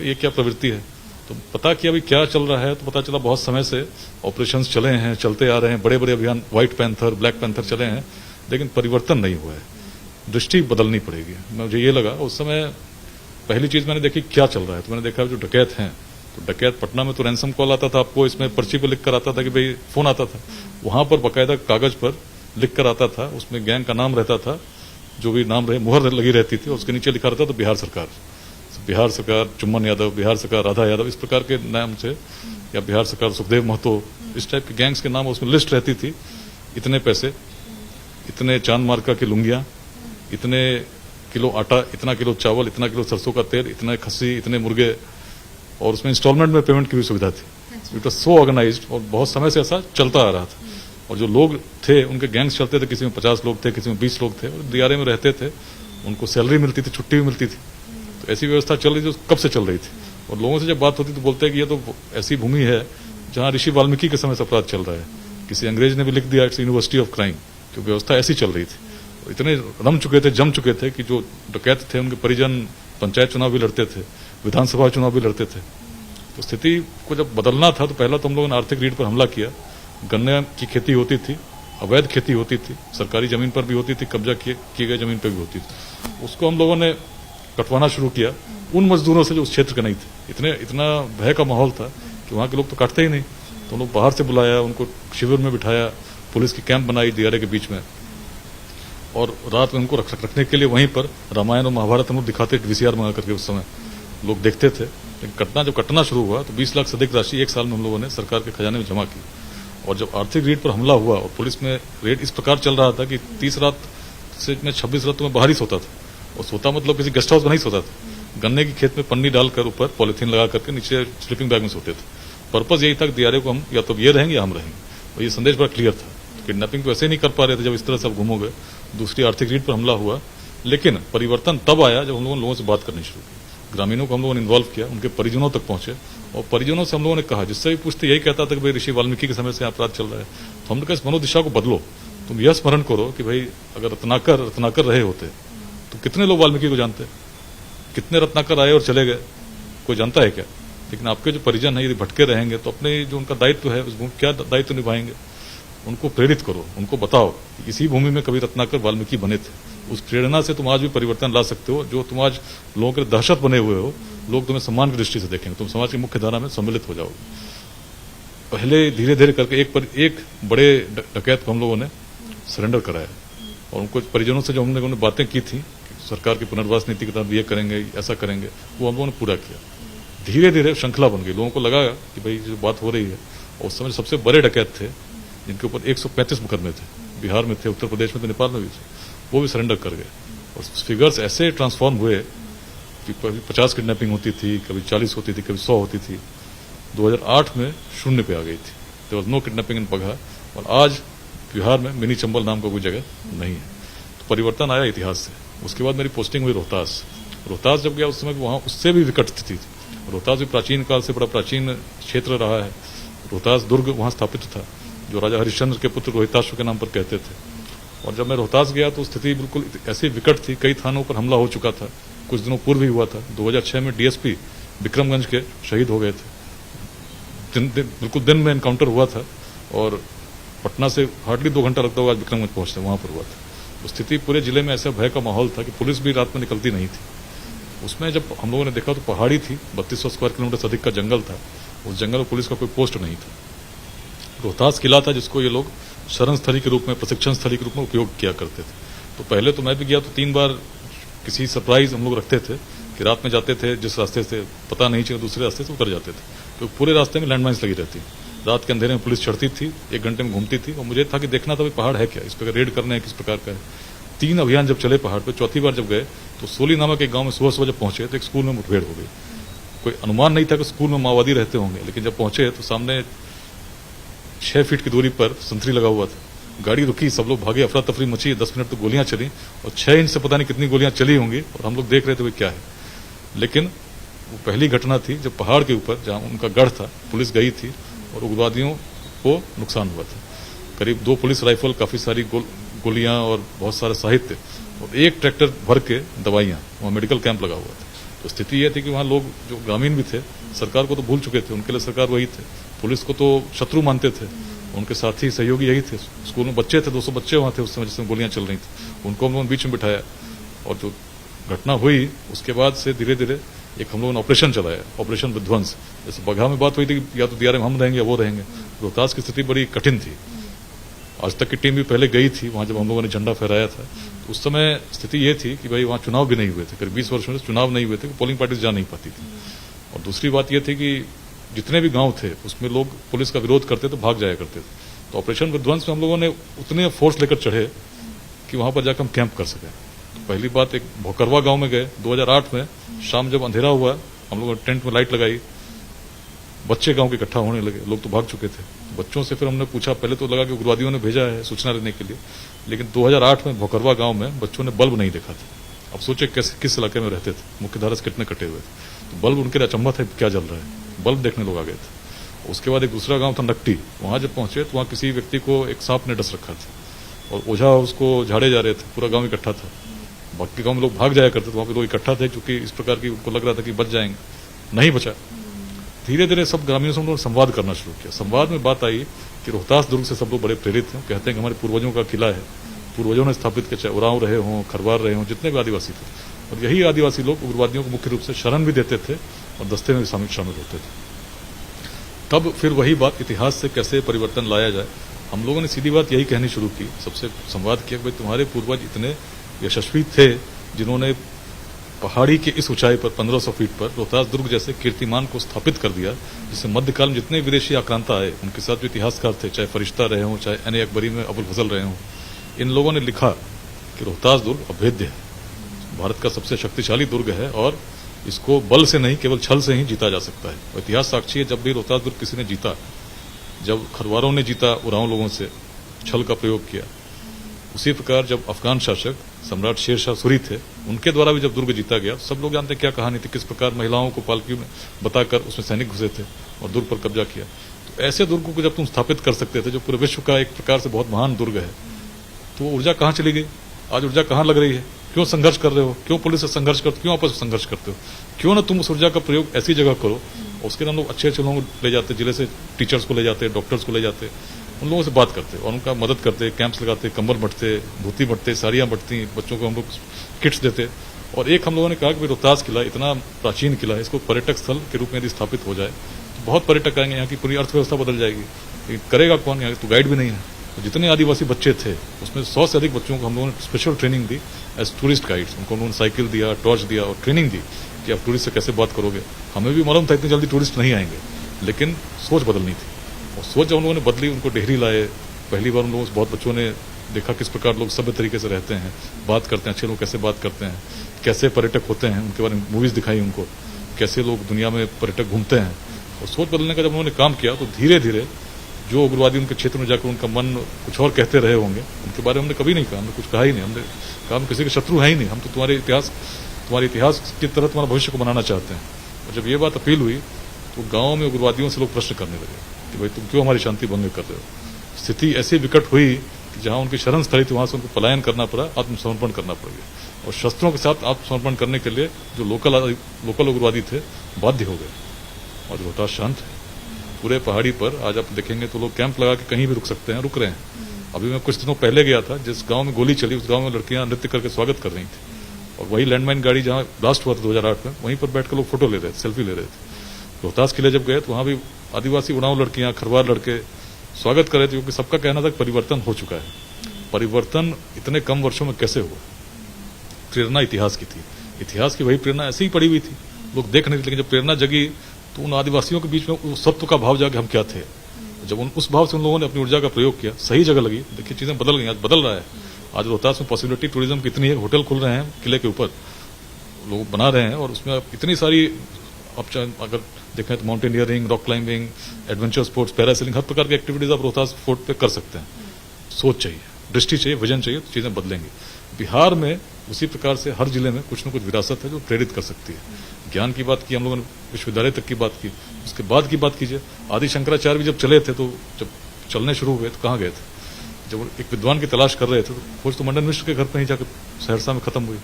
ये क्या प्रवृत्ति है। तो पता किया अभी क्या चल रहा है, तो पता चला बहुत समय से ऑपरेशंस चले हैं, चलते आ रहे हैं, बड़े बड़े अभियान, व्हाइट पैंथर, ब्लैक पैंथर चले हैं, लेकिन परिवर्तन नहीं हुआ है। दृष्टि बदलनी पड़ेगी। मुझे ये लगा उस समय पहली चीज मैंने देखी क्या चल रहा है, तो मैंने देखा जो डकैत हैं, तो डकैत पटना में तो रैंसम कॉल आता था, आपको इसमें पर्ची पर लिख कर आता था कि भाई फोन आता था, वहां पर बाकायदा कागज पर लिख कर आता था, उसमें गैंग का नाम रहता था, जो भी नाम रहे मुहर लगी रहती थी, और उसके नीचे लिखा रहता था बिहार सरकार, बिहार सरकार चुम्बन यादव, बिहार सरकार राधा यादव, इस प्रकार के नाम से, या बिहार सरकार सुखदेव महतो, इस टाइप के गैंग्स के नाम उसमें लिस्ट रहती थी। इतने पैसे, इतने चांद मार्का की लुंगियां, इतने किलो आटा, इतना किलो चावल, इतना किलो सरसों का तेल, इतने खस्सी, इतने मुर्गे, और उसमें इंस्टॉलमेंट में पेमेंट की भी सुविधा थी। इट वॉज सो ऑर्गेनाइज्ड, और बहुत समय से ऐसा चलता आ रहा था। और जो लोग थे उनके गैंग्स चलते थे, किसी में 50 लोग थे, किसी में 20 लोग थे, और दियारे में रहते थे, उनको सैलरी मिलती थी, छुट्टी भी मिलती थी। तो ऐसी व्यवस्था चल रही थी, कब से चल रही थी। और लोगों से जब बात होती तो बोलते हैं कि ये तो ऐसी भूमि है जहां ऋषि वाल्मीकि के समय से अपराध चल रहा है। किसी अंग्रेज ने भी लिख दिया इट्स यूनिवर्सिटी ऑफ क्राइम, क्योंकि व्यवस्था ऐसी चल रही थी। इतने रम चुके थे, जम चुके थे कि जो डकैत थे उनके परिजन पंचायत चुनाव भी लड़ते थे, विधानसभा चुनाव भी लड़ते थे। तो स्थिति को जब बदलना था तो पहला तो हम लोगों ने आर्थिक रीढ़ पर हमला किया। गन्ने की खेती होती थी, अवैध खेती होती थी, सरकारी जमीन पर भी होती थी, कब्जा किए गए जमीन पर भी होती थी। उसको हम लोगों ने कटवाना शुरू किया उन मजदूरों से जो उस क्षेत्र के नहीं थे। इतना भय का माहौल था कि वहां के लोग तो काटते ही नहीं। तो हम लोग बाहर से बुलाया, उनको शिविर में बिठाया, पुलिस की कैंप बनाई दियारे के बीच में, और रात में उनको रखने के लिए वहीं पर रामायण और महाभारत हम लोग दिखाते, वीसीआर मंगा करके उस समय लोग देखते थे। लेकिन घटना जब कटना शुरू हुआ तो 20 लाख से अधिक राशि एक साल में हम लोगों ने सरकार के खजाने में जमा की। और जब आर्थिक रीढ़ पर हमला हुआ और पुलिस में रेड इस प्रकार चल रहा था कि 30 रात से मैं 26 रात में बाहर ही सोता था, और सोता मतलब किसी गेस्ट हाउस में नहीं सोता था, गन्ने की खेत में पन्नी डालकर ऊपर पॉलिथीन लगा करके नीचे स्लीपिंग बैग में सोते थे। पर्पज यही था कि दियारे को हम या तो ये रहेंगे या हम रहेंगे, और ये संदेश बड़ा क्लियर था। किडनैपिंग तो ऐसे नहीं कर पा रहे थे जब इस तरह से आप घूमोगे। दूसरी आर्थिक रीढ़ पर हमला हुआ, लेकिन परिवर्तन तब आया जब हम लोगों से बात करनी शुरू की। ग्रामीणों को हम लोगों ने इन्वॉल्व किया, उनके परिजनों तक पहुंचे, और परिजनों से हम लोगों ने कहा, जिससे भी पूछते यही कहता था कि भाई ऋषि वाल्मीकि के समय से अपराध चल रहा है। तो हमने कहा इस मनोदिशा को बदलो, तुम यह स्मरण करो कि भाई अगर रत्नाकर रहे होते तो कितने लोग वाल्मीकि को जानते, कितने रत्नाकर आए और चले गए, कोई जानता है क्या। लेकिन आपके जो परिजन है यदि भटके रहेंगे तो अपने जो उनका दायित्व है उस क्या दायित्व निभाएंगे। उनको प्रेरित करो, उनको बताओ कि इसी भूमि में कभी रत्नाकर वाल्मीकि बने थे। उस प्रेरणा से तुम आज भी परिवर्तन ला सकते हो। जो तुम आज लोगों के दहशत बने हुए हो, लोग तुम्हें सम्मान की दृष्टि से देखेंगे, तुम समाज की मुख्य धारा में सम्मिलित हो जाओगे। पहले धीरे धीरे करके एक बड़े डकैत को हम लोगों ने सरेंडर कराया, और उनको परिजनों से जो हम लोगों ने बातें की थी सरकार की पुनर्वास नीति के तहत ये करेंगे, ऐसा करेंगे, वो हम लोगों ने पूरा किया। धीरे धीरे श्रृंखला बन गई, लोगों को लगा कि भाई जो बात हो रही है। और उस समय सबसे बड़े डकैत थे जिनके ऊपर 135 मुकदमे थे, बिहार में थे, उत्तर प्रदेश में थे, नेपाल में भी थे, वो भी सरेंडर कर गए। और फिगर्स ऐसे ट्रांसफॉर्म हुए कि कभी 50 किडनैपिंग होती थी, कभी 40 होती थी, कभी 100 होती थी। 2008 में 0 पे आ गई थी, देयर वाज नो किडनैपिंग इन बगहा। और आज बिहार में मिनी चंबल नाम का कोई जगह नहीं है। तो परिवर्तन आया इतिहास से। उसके बाद मेरी पोस्टिंग हुई रोहतास जब गया उस समय वहां उससे भी विकट स्थिति थी। रोहतास भी प्राचीन काल से बड़ा प्राचीन क्षेत्र रहा है। रोहतास दुर्ग वहां स्थापित था, जो राजा हरिश्चंद्र के पुत्र रोहिताश्व के नाम पर कहते थे। और जब मैं रोहतास गया तो स्थिति बिल्कुल ऐसी विकट थी, कई थानों पर हमला हो चुका था, कुछ दिनों पूर्व ही हुआ था। 2006 में डीएसपी विक्रमगंज के शहीद हो गए थे, बिल्कुल दिन में एनकाउंटर हुआ था, और पटना से हार्डली 2 घंटा लगता हुआ आज विक्रमगंज पहुंचते वहां पर हुआ था। स्थिति पूरे जिले में ऐसा भय का माहौल था कि पुलिस भी रात में निकलती नहीं थी। उसमें जब हम लोगों ने देखा तो पहाड़ी थी, 3200 स्क्वायर किलोमीटर से अधिक का जंगल था। उस जंगल में पुलिस का कोई पोस्ट नहीं था। रोहतास किला था जिसको ये लोग शरण स्थली के रूप में, प्रशिक्षण स्थली के रूप में उपयोग किया करते थे। तो पहले तो मैं भी गया तो 3 बार किसी सरप्राइज हम लोग रखते थे कि रात में जाते थे, जिस रास्ते से पता नहीं चला दूसरे रास्ते से उतर जाते थे, तो पूरे रास्ते में लैंडमाइंस लगी रहती। रात के अंधेरे में पुलिस चढ़ती थी, 1 घंटे में घूमती थी, और मुझे था कि देखना था पहाड़ है क्या, इस पर रेड करना है किस प्रकार का है। 3 अभियान जब चले पहाड़ पे, चौथी बार जब गए तो सोली नामक एक गांव में सुबह जब पहुंचे तो एक स्कूल में मुठभेड़ हो गई। कोई अनुमान नहीं था कि स्कूल में माओवादी रहते होंगे, लेकिन जब पहुंचे तो सामने 6 फीट की दूरी पर संतरी लगा हुआ था। गाड़ी रुकी, सब लोग भागे, अफरा तफरी मची, 10 मिनट तो गोलियां चली, और 6 इंच से पता नहीं कितनी गोलियां चली होंगी, और हम लोग देख रहे थे वो क्या है। लेकिन वो पहली घटना थी जब पहाड़ के ऊपर जहां उनका गढ़ था, पुलिस गई थी और उग्रवादियों को नुकसान हुआ था। करीब 2 पुलिस राइफल, काफी सारी गोलियां और बहुत सारा साहित्य, और 1 ट्रैक्टर भर के दवाइयां, वहां मेडिकल कैंप लगा हुआ था। तो स्थिति यह थी कि वहां लोग जो ग्रामीण भी थे सरकार को तो भूल चुके थे, उनके लिए सरकार वही थे, पुलिस को तो शत्रु मानते थे, उनके साथी सहयोगी यही थे। स्कूल में बच्चे थे, 200 बच्चे वहां थे उस समय जिसमें गोलियां चल रही थी, उनको हम लोगों ने बीच में बिठाया। और जो घटना हुई उसके बाद से धीरे धीरे एक हम लोगों ने ऑपरेशन चलाया, ऑपरेशन विध्वंस। जैसे बगहा में बात हुई थी कि या तो दियारे में हम रहेंगे या वो रहेंगे, रोहतास की स्थिति बड़ी कठिन थी। आज तक की टीम भी पहले गई थी वहां, जब हम लोगों ने झंडा फहराया था तो उस समय स्थिति ये थी कि भाई वहां चुनाव भी नहीं हुए थे, करीब 20 वर्षों से चुनाव नहीं हुए थे, पोलिंग पार्टीज जा नहीं पाती थी। और दूसरी बात यह थी कि जितने भी गांव थे उसमें लोग पुलिस का विरोध करते तो भाग जाया करते थे। तो ऑपरेशन विध्वंस में हम लोगों ने उतने फोर्स लेकर चढ़े कि वहां पर जाकर हम कैंप कर सके। तो पहली बात, एक भोकरवा गांव में गए 2008 में, शाम जब अंधेरा हुआ हम लोगों ने टेंट में लाइट लगाई, बच्चे गांव के इकट्ठा होने लगे, लोग तो भाग चुके थे। बच्चों से फिर हमने पूछा, पहले तो लगा कि उग्रवादियों ने भेजा है सूचना लेने के लिए, लेकिन 2008 में भोकरवा गांव में बच्चों ने बल्ब नहीं देखा था। अब सोचे किस इलाके में रहते थे, मुख्यधारा से कितने कटे हुए थे, तो बल्ब उनके लिए अचंभा था क्या जल रहा है, बल्ब देखने लोग आ गए थे। उसके बाद एक दूसरा गांव था नकटी, वहां जब पहुंचे तो वहां किसी व्यक्ति को एक सांप ने डस रखा था और ओझा उसको झाड़े जा रहे थे, पूरा गांव इकट्ठा था। बाकी गांव में लोग भाग जाया करते थे, वहां पे लोग इकट्ठा थे क्योंकि इस प्रकार की उनको लग रहा था कि बच जाएंगे, नहीं बचा। धीरे धीरे सब ग्रामीणों से हम लोगों ने संवाद करना शुरू किया। संवाद में बात आई कि रोहतास दुर्ग से सब लोग बड़े प्रेरित हैं, कहते हैं कि हमारे पूर्वजों का किला है, पूर्वजों ने स्थापित किया, चाहे उरांव रहे हों, खरवार रहे हों, जितने भी आदिवासी थे, और यही आदिवासी लोग उग्रवादियों को मुख्य रूप से शरण भी देते थे और दस्ते में भी शामिल होते थे। तब फिर वही बात, इतिहास से कैसे परिवर्तन लाया जाए, हम लोगों ने सीधी बात यही कहनी शुरू की, सबसे संवाद किया कि भाई तुम्हारे पूर्वज इतने यशस्वी थे जिन्होंने पहाड़ी के इस ऊंचाई पर 1500 फीट पर रोहतास दुर्ग जैसे कीर्तिमान को स्थापित कर दिया, जिससे मध्यकाल में जितने विदेशी आक्रांता आए, उनके साथ जो इतिहासकार थे, चाहे फरिश्ता रहे हों, चाहे एन अकबरी में अबुल फजल रहे हों, इन लोगों ने लिखा कि रोहतास दुर्ग अभेद्य है, भारत का सबसे शक्तिशाली दुर्ग है और इसको बल से नहीं केवल छल से ही जीता जा सकता है। और इतिहास साक्षी है, जब भी रोहतास दुर्ग किसी ने जीता, जब खरवारों ने जीता उरांव लोगों से छल का प्रयोग किया, उसी प्रकार जब अफगान शासक सम्राट शेरशाह सूरी थे, उनके द्वारा भी जब दुर्ग जीता गया, सब लोग जानते हैं क्या कहानी थी, किस प्रकार महिलाओं को पालकी में बताकर उसमें सैनिक घुसे थे और दुर्ग पर कब्जा किया। तो ऐसे दुर्ग को जब तुम स्थापित कर सकते थे, जो पूरे विश्व का एक प्रकार से बहुत महान दुर्ग है, तो ऊर्जा कहां चली गई? आज ऊर्जा कहां लग रही है? क्यों संघर्ष कर रहे हो? क्यों पुलिस से संघर्ष करते हो? क्यों आपस में संघर्ष करते हो? क्यों ना तुम उस ऊर्जा का प्रयोग ऐसी जगह करो, उसके लिए हम लोग अच्छे अच्छे लोगों को ले जाते, जिले से टीचर्स को ले जाते, डॉक्टर्स को ले जाते, उन लोगों से बात करते और उनका मदद करते, कैंप्स लगाते, कंबल बंटते, धोती बंटते, साड़ियां बंटती, बच्चों को हम लोग किट्स देते। और एक हम लोगों ने कहा कि रोहतास किला इतना प्राचीन किला है, इसको पर्यटक स्थल के रूप में यदि स्थापित हो जाए तो बहुत पर्यटक आएंगे, यहाँ की पूरी अर्थव्यवस्था बदल जाएगी। करेगा कौन? यहाँ तो गाइड भी नहीं है। तो जितने आदिवासी बच्चे थे उसमें 100 से अधिक बच्चों को हम लोगों ने स्पेशल ट्रेनिंग दी एज टूरिस्ट गाइड्स। उनको उन्होंने साइकिल दिया, टॉर्च दिया और ट्रेनिंग दी कि आप टूरिस्ट से कैसे बात करोगे। हमें भी मालूम था इतनी जल्दी टूरिस्ट नहीं आएंगे, लेकिन सोच बदलनी थी। और सोच जब उन लोगों ने बदली, उनको डेहरी लाए, पहली बार उन लोगों से बहुत बच्चों ने देखा किस प्रकार लोग सभ्य तरीके से रहते हैं, बात करते हैं, अच्छे लोग कैसे बात करते हैं, कैसे पर्यटक होते हैं, उनके बारे में मूवीज दिखाई उनको, कैसे लोग दुनिया में पर्यटक घूमते हैं। और सोच बदलने का जब उन्होंने काम किया तो धीरे धीरे जो उग्रवादी उनके क्षेत्र में जाकर उनका मन कुछ और कहते रहे होंगे, उनके बारे में हमने कभी नहीं कहा, हमने कुछ कहा ही नहीं। हमने कहा हम किसी के शत्रु है ही नहीं, हम तो तुम्हारे इतिहास की तरह तुम्हारा भविष्य को बनाना चाहते हैं। और जब ये बात अपील हुई तो गांव में उग्रवादियों से लोग प्रश्न करने लगे कि भाई तुम क्यों हमारी शांति भंग कर रहे हो। स्थिति ऐसी विकट हुई कि जहां उनकी शरण स्थली थी वहां से उनको पलायन करना पड़ा, आत्मसमर्पण करना पड़ गया। और शस्त्रों के साथ आत्मसमर्पण करने के लिए जो लोकल उग्रवादी थे बाध्य हो गए। और रोहतास शांत है, पूरे पहाड़ी पर आज आप देखेंगे तो लोग कैंप लगा के कहीं भी रुक सकते हैं, रुक रहे हैं। अभी मैं कुछ दिनों पहले गया था, जिस गांव में गोली चली उस गांव में लड़कियां नृत्य करके स्वागत कर रही थी। और वही लैंडमाइन गाड़ी जहां ब्लास्ट हुआ था 2008 में, वहीं पर बैठकर लोग फोटो ले रहे थे, सेल्फी ले रहे थे। रोहतास किले जब गए तो वहां भी आदिवासी उड़ाव लड़कियां, खरवार लड़के स्वागत कर रहे थे, क्योंकि सबका कहना था कि परिवर्तन हो चुका है। परिवर्तन इतने कम वर्षों में कैसे हुआ? प्रेरणा इतिहास की थी, इतिहास की वही प्रेरणा ऐसे ही पड़ी हुई थी, लोग देख नहीं थे। लेकिन जब प्रेरणा जगी तो उन आदिवासियों के बीच में उस सत्व का भाव जाके हम क्या थे। जब उस भाव से उन लोगों ने अपनी ऊर्जा का प्रयोग किया, सही जगह लगी, देखिए चीजें बदल गई, आज बदल रहा है। आज रोहतास में पॉसिबिलिटी टूरिज्म की इतनी है, होटल खुल रहे हैं किले के ऊपर, लोग बना रहे हैं और उसमें इतनी सारी, अब अगर देखें तो mountaineering, rock climbing, adventure sports, parasailing, हर प्रकार की एक्टिविटीज आप रोहतास फोर्ट पे कर सकते हैं। सोच चाहिए, दृष्टि चाहिए, विजन चाहिए, तो चीजें बदलेंगी। बिहार में उसी प्रकार से हर जिले में कुछ न कुछ विरासत है जो प्रेरित कर सकती है। ज्ञान की बात की हम लोगों ने, विश्वविद्यालय तक की बात की, उसके बाद की बात कीजिए, आदि शंकराचार्य भी जब चले थे तो जब चलने शुरू हुए तो कहाँ गए थे? जब एक विद्वान की तलाश कर रहे थे तो खोज तो मंडन मिश्र के घर पर ही जाकर सहरसा में खत्म हुई।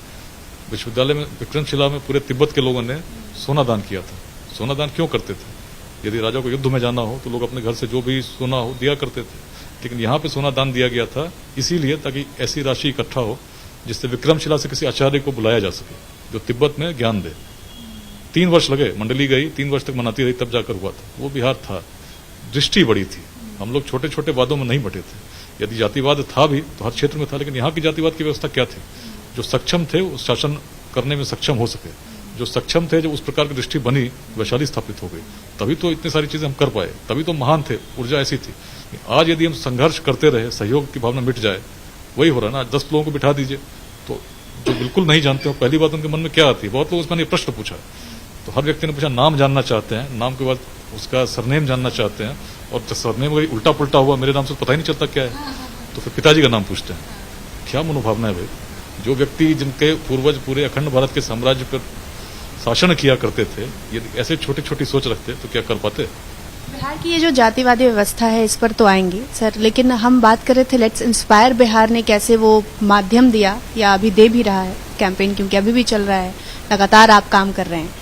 विश्वविद्यालय में विक्रमशिला में पूरे तिब्बत के लोगों ने सोना दान किया था। सोना दान क्यों करते थे? यदि राजा को युद्ध में जाना हो तो लोग अपने घर से जो भी सोना हो दिया करते थे, लेकिन यहाँ पे सोना दान दिया गया था इसीलिए ताकि ऐसी राशि इकट्ठा हो जिससे विक्रमशिला से किसी आचार्य को बुलाया जा सके जो तिब्बत में ज्ञान दे। 3 वर्ष लगे, मंडली गई, 3 वर्ष तक मनाती रही, तब जाकर हुआ था। वो बिहार था, दृष्टि बड़ी थी। हम लोग छोटे छोटे वादों में नहीं बटे थे। यदि जातिवाद था भी तो हर क्षेत्र में था, लेकिन यहाँ की जातिवाद की व्यवस्था क्या थी? जो सक्षम थे वो शासन करने में सक्षम हो सके, जो सक्षम थे, जो उस प्रकार की दृष्टि बनी, वैशाली स्थापित हो गई, तभी तो इतनी सारी चीजें हम कर पाए, तभी तो महान थे, ऊर्जा ऐसी थी। आज यदि हम संघर्ष करते रहे, सहयोग की भावना मिट जाए, वही हो रहा है ना। 10 लोगों को बिठा दीजिए तो जो बिल्कुल नहीं जानते हो, पहली बात उनके मन में क्या आती है? बहुत लोग उसमें प्रश्न पूछा, तो हर व्यक्ति ने पूछा, नाम जानना चाहते हैं, नाम के बाद उसका सरनेम जानना चाहते हैं, और सरनेम अगर उल्टा पुल्टा हुआ, मेरे नाम से पता ही नहीं चलता क्या है, तो फिर पिताजी का नाम पूछते हैं। क्या मनोभावना है भाई? जो व्यक्ति जिनके पूर्वज पूरे अखंड भारत के साम्राज्य पर शासन किया करते थे, यदि ऐसे छोटी छोटी सोच रखते तो क्या कर पाते?
बिहार की ये जो जातिवादी व्यवस्था है, इस पर तो आएंगे सर, लेकिन हम बात कर रहे थे लेट्स इंस्पायर बिहार ने कैसे वो माध्यम दिया, या अभी दे भी रहा है कैंपेन, क्योंकि अभी भी चल रहा है, लगातार आप काम कर रहे हैं,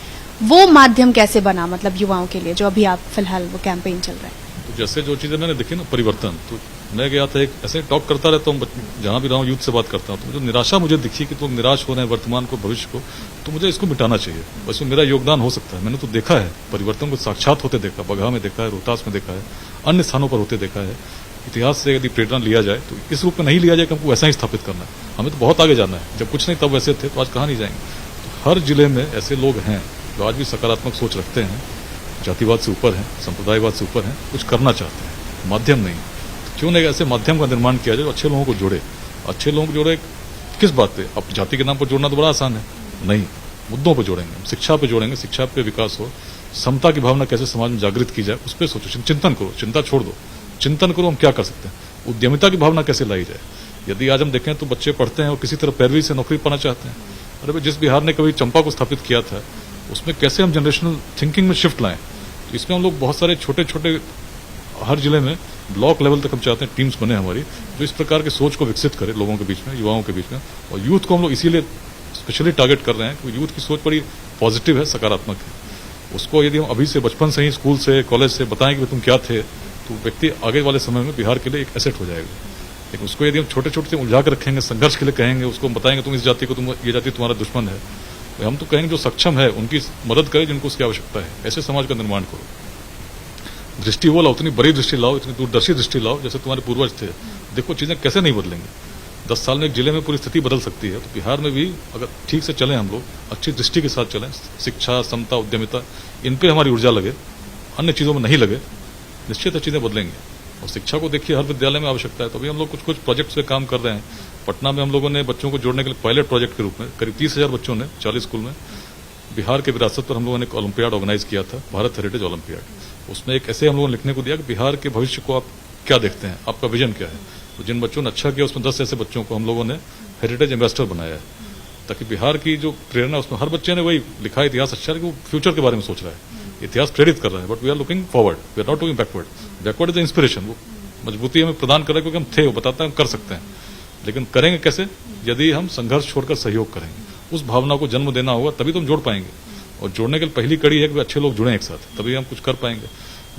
वो माध्यम कैसे बना, मतलब युवाओं के लिए, जो अभी आप फिलहाल वो कैंपेन चल रहा है?
तो जैसे जो चीजें मैंने देखी ना, परिवर्तन, तो मैं गया था, एक ऐसे टॉक करता रहता हूँ, जहां भी रहा हूँ यूथ से बात करता हूँ, तो जो निराशा मुझे दिखी कि तुम निराश हो रहे हैं वर्तमान को, भविष्य को, तो मुझे इसको मिटाना चाहिए, बस मेरा योगदान हो सकता है। मैंने तो देखा है परिवर्तन को, साक्षात होते देखा, बगहा में देखा है, रोहतास में देखा है, अन्य स्थानों पर होते देखा है। इतिहास से यदि प्रेरणा लिया जाए तो इस रूप में नहीं लिया जाए कि हमको वैसा ही स्थापित करना है, हमें तो बहुत आगे जाना है। जब कुछ नहीं तब वैसे थे, तो आज कहाँ नहीं जाएंगे? तो हर जिले में ऐसे लोग हैं जो आज भी सकारात्मक सोच रखते हैं, जातिवाद से ऊपर हैं, संप्रदायवाद से ऊपर हैं, कुछ करना चाहते हैं, माध्यम नहीं। तो क्यों नहीं ऐसे माध्यम का निर्माण किया जाए, अच्छे लोगों को जोड़े। अच्छे लोगों को जोड़े किस बात पे? अब जाति के नाम पर जोड़ना तो बड़ा आसान है, नहीं, मुद्दों पर जोड़ेंगे, शिक्षा पे जोड़ेंगे, शिक्षा पे विकास हो, समता की भावना कैसे समाज में जागृत की जाए, उस पर सोचो, चिंतन करो, चिंता छोड़ दो, चिंतन करो हम क्या कर सकते हैं, उद्यमिता की भावना कैसे लाई जाए। यदि आज हम देखें तो बच्चे पढ़ते हैं और किसी तरह पैरवी से नौकरी पाना चाहते हैं। अरे भाई, जिस बिहार ने कभी चंपा को स्थापित किया था, उसमें कैसे हम जनरेशनल थिंकिंग में शिफ्ट लाएं। तो इसमें हम लोग बहुत सारे छोटे छोटे, हर जिले में ब्लॉक लेवल तक हम चाहते हैं टीम्स बने हमारी, जो इस प्रकार की सोच को विकसित करे लोगों के बीच में, युवाओं के बीच में। और यूथ को हम लोग इसीलिए स्पेशली टारगेट कर रहे हैं कि यूथ की सोच बड़ी पॉजिटिव है, सकारात्मक है। उसको यदि हम अभी से, बचपन से ही, स्कूल से, कॉलेज से बताएं कि तुम क्या थे, तो व्यक्ति आगे वाले समय में बिहार के लिए एक एसेट हो जाएगा। लेकिन उसको यदि हम छोटे छोटे से उलझा कर रखेंगे, संघर्ष के लिए कहेंगे, उसको बताएंगे तुम इस जाति को, तुम ये जाति तुम्हारा दुश्मन है, तो हम तो कहेंगे जो सक्षम है उनकी मदद करें, जिनको उसकी आवश्यकता है। ऐसे समाज का निर्माण करो, दृष्टि वो लाओ, उतनी बड़ी दृष्टि लाओ, इतनी दूरदर्शी दृष्टि लाओ जैसे तुम्हारे पूर्वज थे। देखो चीजें कैसे नहीं बदलेंगे, 10 साल में एक जिले में पूरी स्थिति बदल सकती है। तो बिहार में भी अगर ठीक से चलें हम लोग, अच्छी दृष्टि के साथ चलें, शिक्षा, समता, उद्यमिता, इन पे हमारी ऊर्जा लगे, अन्य चीजों में नहीं लगे, निश्चित चीजें बदलेंगे। और शिक्षा को देखिए, हर विद्यालय में आवश्यकता है। तो अभी हम लोग कुछ कुछ प्रोजेक्ट्स पे काम कर रहे हैं। पटना में हम लोगों ने बच्चों को जोड़ने के लिए पायलट प्रोजेक्ट के रूप में करीब 30,000 बच्चों ने 40 स्कूल में बिहार के विरासत पर हम लोगों ने एक ओलंपियाड ऑर्गेनाइज किया था, भारत हेरिटेज ओलंपियाड। उसमें एक ऐसे हम लोगों ने लिखने को दिया कि बिहार के भविष्य को आप क्या देखते हैं, आपका विजन क्या है। तो जिन बच्चों ने अच्छा किया, उसमें 10 ऐसे बच्चों को हम लोगों ने हेरिटेज एम्बेसडर बनाया है, ताकि बिहार की जो प्रेरणा, उसमें हर बच्चे ने वही लिखा है, इतिहास अच्छा है कि वो फ्यूचर के बारे में सोच रहा है, इतिहास प्रेरित कर रहा है। But we are looking forward, we are not looking backward. Backward is the inspiration, वो मजबूती हमें प्रदान कर रहा है क्योंकि हम थे, वो बताता है हम कर सकते हैं। लेकिन करेंगे कैसे? यदि हम संघर्ष छोड़कर सहयोग करेंगे, उस भावना को जन्म देना होगा, तभी तो हम जोड़ पाएंगे। और जोड़ने के लिए पहली कड़ी है कि अच्छे लोग जुड़ें एक साथ, तभी हम कुछ कर पाएंगे।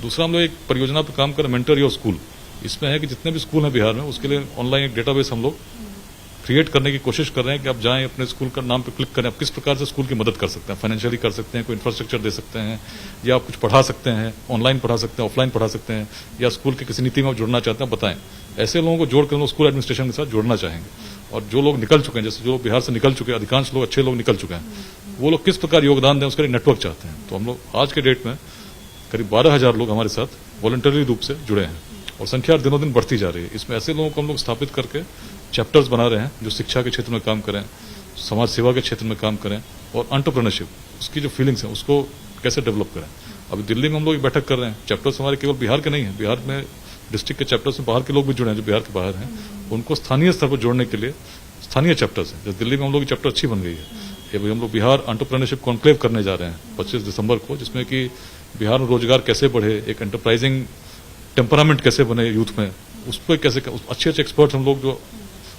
दूसरा, हम लोग एक परियोजना पर काम करें, मेंटर योर स्कूल। इसमें है कि जितने भी स्कूल हैं बिहार में, उसके लिए ऑनलाइन एक डेटाबेस हम लोग क्रिएट करने की कोशिश कर रहे हैं कि आप जाएं, अपने स्कूल का नाम पे क्लिक करें, आप किस प्रकार से स्कूल की मदद कर सकते हैं, फाइनेंशियली कर सकते हैं, कोई इंफ्रास्ट्रक्चर दे सकते हैं, या आप कुछ पढ़ा सकते हैं, ऑनलाइन पढ़ा सकते हैं, ऑफलाइन पढ़ा सकते हैं, या स्कूल की किसी नीति में आप जुड़ना चाहते हैं, बताएं। ऐसे लोगों को जोड़कर हम लोग स्कूल एडमिनिस्ट्रेशन के साथ जोड़ना चाहेंगे। और जो लोग निकल चुके हैं, जैसे जो बिहार से निकल चुके हैं, अधिकांश लोग, अच्छे लोग निकल चुके हैं, वो लोग किस प्रकार योगदान दें, उसका एक नेटवर्क चाहते हैं। तो हम लोग आज के डेट में करीब 12,000 लोग हमारे साथ वॉलंटरी रूप से जुड़े हैं, और संख्या दिनों दिन बढ़ती जा रही है। इसमें ऐसे लोगों को हम लोग स्थापित करके चैप्टर्स बना रहे हैं, जो शिक्षा के क्षेत्र में काम करें, समाज सेवा के क्षेत्र में काम करें, और एंटरप्रेन्योरशिप, उसकी जो फीलिंग्स है उसको कैसे डेवलप करें। अभी दिल्ली में हम लोग एक बैठक कर रहे हैं, चैप्टर्स हमारे केवल बिहार के नहीं है, बिहार में डिस्ट्रिक्ट के चैप्टर्स में बाहर के लोग भी जुड़े हैं, जो बिहार के बाहर हैं, उनको स्थानीय स्तर पर जोड़ने के लिए स्थानीय चैप्टर्स हैं। जैसे दिल्ली में हम लोग की चैप्टर अच्छी बन गई है। ये हम लोग बिहार एंटरप्रेन्योरशिप कॉन्क्लेव करने जा रहे हैं 25 दिसंबर को, जिसमें कि बिहार में रोजगार कैसे बढ़े, एक एंटरप्राइजिंग टेम्परामेंट कैसे बने यूथ में, उस पर कैसे अच्छे अच्छे एक्सपर्ट्स हम लोग जो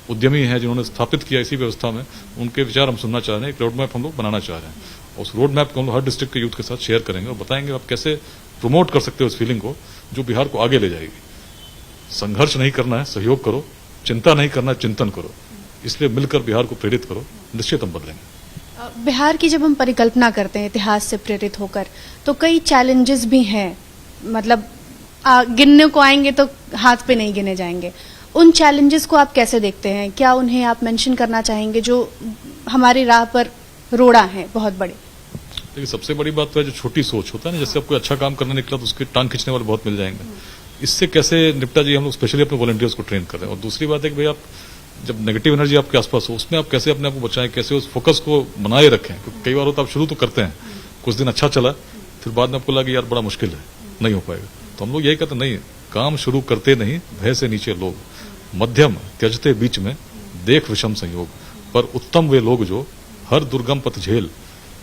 उद्यमी हैं, जिन्होंने स्थापित किया इसी व्यवस्था में, उनके विचार हम सुनना चाह रहे हैं। एक रोड मैप हम लोग बनाना चाह रहे हैं। उस रोड मैप को हम लोग हर डिस्ट्रिक्ट के यूथ के साथ शेयर करेंगे और बताएंगे आप कैसे प्रमोट कर सकते हो उस फीलिंग को, जो बिहार को आगे ले जाएगी। संघर्ष नहीं करना है, सहयोग करो, चिंता नहीं करना है, चिंतन करो। इसलिए मिलकर बिहार को प्रेरित करो, निश्चित हम बदलेंगे।
बिहार की जब हम परिकल्पना करते हैं इतिहास से प्रेरित होकर, तो कई चैलेंजेस भी हैं, मतलब गिनने को आएंगे तो हाथ पे नहीं गिने जाएंगे। उन चैलेंजेस को आप कैसे देखते हैं? क्या उन्हें आप मेंशन करना चाहेंगे जो हमारी राह पर रोड़ा है बहुत बड़े?
देखिए, सबसे बड़ी बात तो है जो छोटी सोच होता है ना, जैसे आप कोई अच्छा काम करने निकला तो उसके टांग खींचने वाले बहुत मिल जाएंगे। इससे कैसे निपटा जाए, हम लोग स्पेशली अपने वॉलंटियर्स को ट्रेन कर रहे हैं। और दूसरी बात है कि भाई आप जब नेगेटिव एनर्जी आपके आसपास हो, उसमें आप कैसे अपने आप को बचाएं, कैसे उस फोकस को बनाए रखें। क्योंकि कई बार होता आप शुरू तो करते हैं, कुछ दिन अच्छा चला, फिर बाद में आपको लगा यार बड़ा मुश्किल है, नहीं हो पाएगा। तो हम लोग यही कहते नहीं, काम शुरू करते नहीं भय से नीचे लोग, मध्यम त्यजते बीच में देख विषम संयोग, पर उत्तम वे लोग जो हर दुर्गम पथ झेल,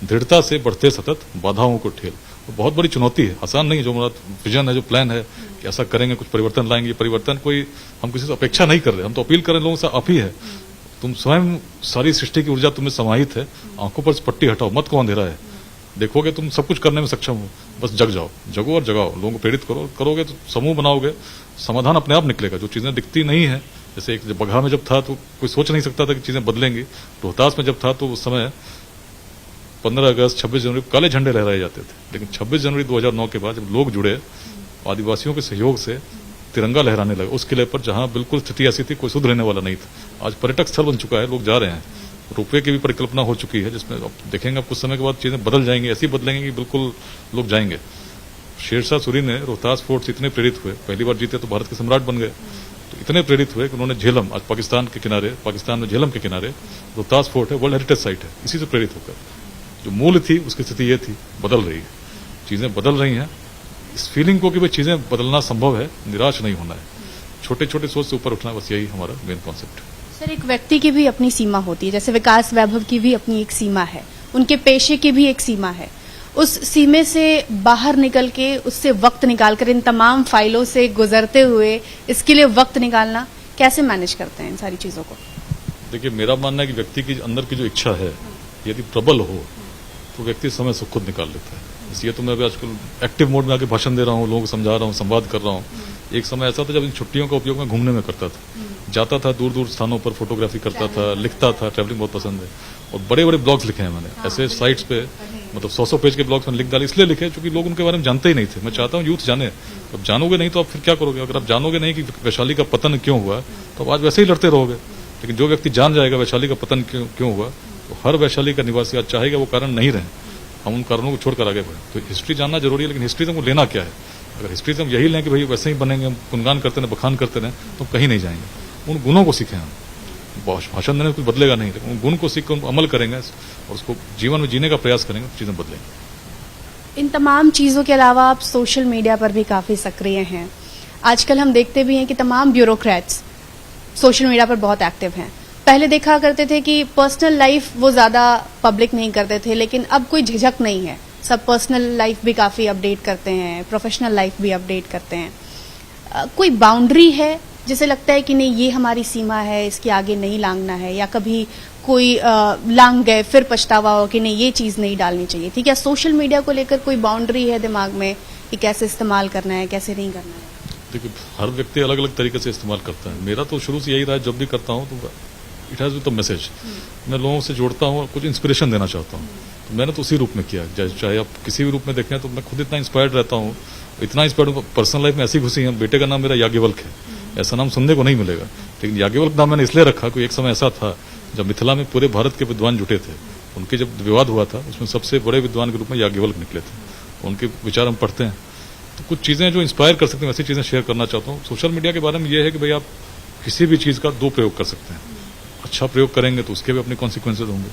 दृढ़ता से बढ़ते सतत बाधाओं को ठेल। तो बहुत बड़ी चुनौती है, आसान नहीं है। जो हमारा विजन है, जो प्लान है कि ऐसा करेंगे, कुछ परिवर्तन लाएंगे, ये परिवर्तन कोई हम किसी से अपेक्षा नहीं कर रहे, हम तो अपील कर रहे हैं लोगों से, आप ही है, तुम स्वयं, सारी सृष्टि की ऊर्जा तुम्हें समाहित है, आंखों पर से पट्टी हटाओ, मत को अंधेरा है, देखोगे तुम सब कुछ करने में सक्षम हो, बस जग जाओ, जगो और जगाओ, लोगों को प्रेरित करो, करोगे तो समूह बनाओगे, समाधान अपने आप निकलेगा। जो चीजें दिखती नहीं है, जैसे एक बगहा में जब था तो कोई सोच नहीं सकता था कि चीजें बदलेंगी, रोहतास में जब था तो उस समय 15 अगस्त 26 जनवरी काले झंडे लहराए जाते थे, लेकिन 26 जनवरी 2009 के बाद जब लोग जुड़े, आदिवासियों के सहयोग से तिरंगा लहराने लगे उस किले पर, जहां बिल्कुल स्थिति ऐसी थी कोई शुद्ध रहने वाला नहीं था। आज पर्यटक स्थल बन चुका है, लोग जा रहे हैं, रोपवे की भी परिकल्पना हो चुकी है, जिसमें आप देखेंगे आप कुछ समय के बाद चीजें बदल जाएंगी, ऐसी बदलेंगे कि बिल्कुल लोग जाएंगे। शेरशाह सूरी ने रोहतास फोर्ट से इतने प्रेरित हुए, पहली बार जीते तो भारत के सम्राट बन गए, तो इतने प्रेरित हुए कि उन्होंने झेलम, आज पाकिस्तान के किनारे, पाकिस्तान में झेलम के किनारे रोहतास फोर्ट है, वर्ल्ड हेरिटेज साइट है। इसी से प्रेरित होकर जो मूल थी उसकी स्थिति ये थी, बदल रही है, चीजें बदल रही हैं। इस फीलिंग को कि भाई चीजें बदलना संभव है, निराश नहीं होना है, छोटे छोटे सोच से ऊपर उठना, बस यही हमारा मेन कॉन्सेप्ट है।
सर, एक व्यक्ति की भी अपनी सीमा होती है, जैसे विकास वैभव की भी अपनी एक सीमा है, उनके पेशे की भी एक सीमा है। उस सीमे से बाहर निकल के, उससे वक्त निकालकर, इन तमाम फाइलों से गुजरते हुए इसके लिए वक्त निकालना, कैसे मैनेज करते हैं इन सारी चीजों को?
देखिए, मेरा मानना है कि व्यक्ति की अंदर की जो इच्छा है यदि प्रबल हो तो व्यक्ति समय से खुद निकाल लेता है। इसलिए तो मैं अभी आजकल एक्टिव मोड में आके भाषण दे रहा हूँ, लोगों को समझा रहा हूँ, संवाद कर रहा हूँ। एक समय ऐसा था जब इन छुट्टियों का उपयोग मैं घूमने में करता था, जाता था दूर दूर स्थानों पर, फोटोग्राफी करता था, लिखता था, ट्रैवलिंग बहुत पसंद है, और बड़े बड़े ब्लॉग्स लिखे हैं मैंने, ऐसे साइट्स पे, मतलब 100 पेज के ब्लॉग्स मैंने लिख डाले, इसलिए लिखे क्योंकि लोग उनके बारे में जानते ही नहीं थे। मैं चाहता हूँ यूथ जाने। अब जानोगे नहीं तो आप फिर क्या करोगे? अगर आप जानोगे नहीं कि वैशाली का पतन क्यों हुआ तो आप आज वैसे ही लड़ते रहोगे। लेकिन जो व्यक्ति जान जाएगा वैशाली का पतन क्यों हुआ, तो हर वैशाली का निवासी आज चाहेगा वो कारण नहीं रहे, हम उन कारणों को छोड़कर आगे बढ़े। तो हिस्ट्री जानना जरूरी है, लेकिन हिस्ट्री से हमको लेना क्या है? अगर हिस्ट्री से हम यही लें कि भाई वैसे ही बनेंगे, हम गुणगान करते रहे, बखान करते रहे, तो कहीं नहीं जाएंगे। उन गुणों को सीखें हम, भाषण देने में कुछ बदलेगा नहीं, लेकिन उन गुण को सीख कर अमल करेंगे और उसको जीवन में जीने का प्रयास करेंगे तो चीजें बदलेंगी।
इन तमाम चीजों के अलावा आप सोशल मीडिया पर भी काफी सक्रिय हैं। आजकल हम देखते भी हैं कि तमाम ब्यूरोक्रेट्स सोशल मीडिया पर बहुत एक्टिव हैं। पहले देखा करते थे कि पर्सनल लाइफ वो ज्यादा पब्लिक नहीं करते थे, लेकिन अब कोई झिझक नहीं है, सब पर्सनल लाइफ भी काफी अपडेट करते हैं, प्रोफेशनल लाइफ भी अपडेट करते हैं। कोई बाउंड्री है जिसे लगता है कि नहीं ये हमारी सीमा है, इसके आगे नहीं लांघना है, या कभी कोई लांघ गए फिर पछतावा हो कि नहीं ये चीज नहीं डालनी चाहिए थी? क्या सोशल मीडिया को लेकर कोई बाउंड्री है दिमाग में कि कैसे इस्तेमाल करना है, कैसे नहीं करना है?
देखिए, हर व्यक्ति अलग अलग तरीके से इस्तेमाल करता है। मेरा तो शुरू से यही रहा है, जब भी करता हूँ तो it has with the message, मैं लोगों से जोड़ता हूँ, कुछ इंस्पिरेशन देना चाहता हूँ, तो मैंने तो उसी रूप में किया। चाहे आप किसी भी रूप में देखें, तो मैं खुद इतना इंस्पायर्ड रहता हूँ, इतना इंस्पायर्ड हूँ, पर्सनल लाइफ में ऐसी घुसी है। बेटे का नाम मेरा याज्ञवल्क है, ऐसा नाम सुनने को नहीं मिलेगा, लेकिन याज्ञवल्क नाम मैंने इसलिए रखा कि एक समय ऐसा था जब मिथिला में पूरे भारत के विद्वान जुटे थे, उनके जब विवाद हुआ था उसमें सबसे बड़े विद्वान के रूप में याज्ञवल्क निकले थे। उनके विचार हम पढ़ते हैं, तो कुछ चीजें जो इंस्पायर कर सकते हैं वैसी चीजें शेयर करना चाहता हूँ। सोशल मीडिया के बारे में यह है कि भाई आप किसी भी चीज का दो प्रयोग कर सकते हैं। अच्छा प्रयोग करेंगे तो उसके भी अपने कॉन्सिक्वेंसेज होंगे,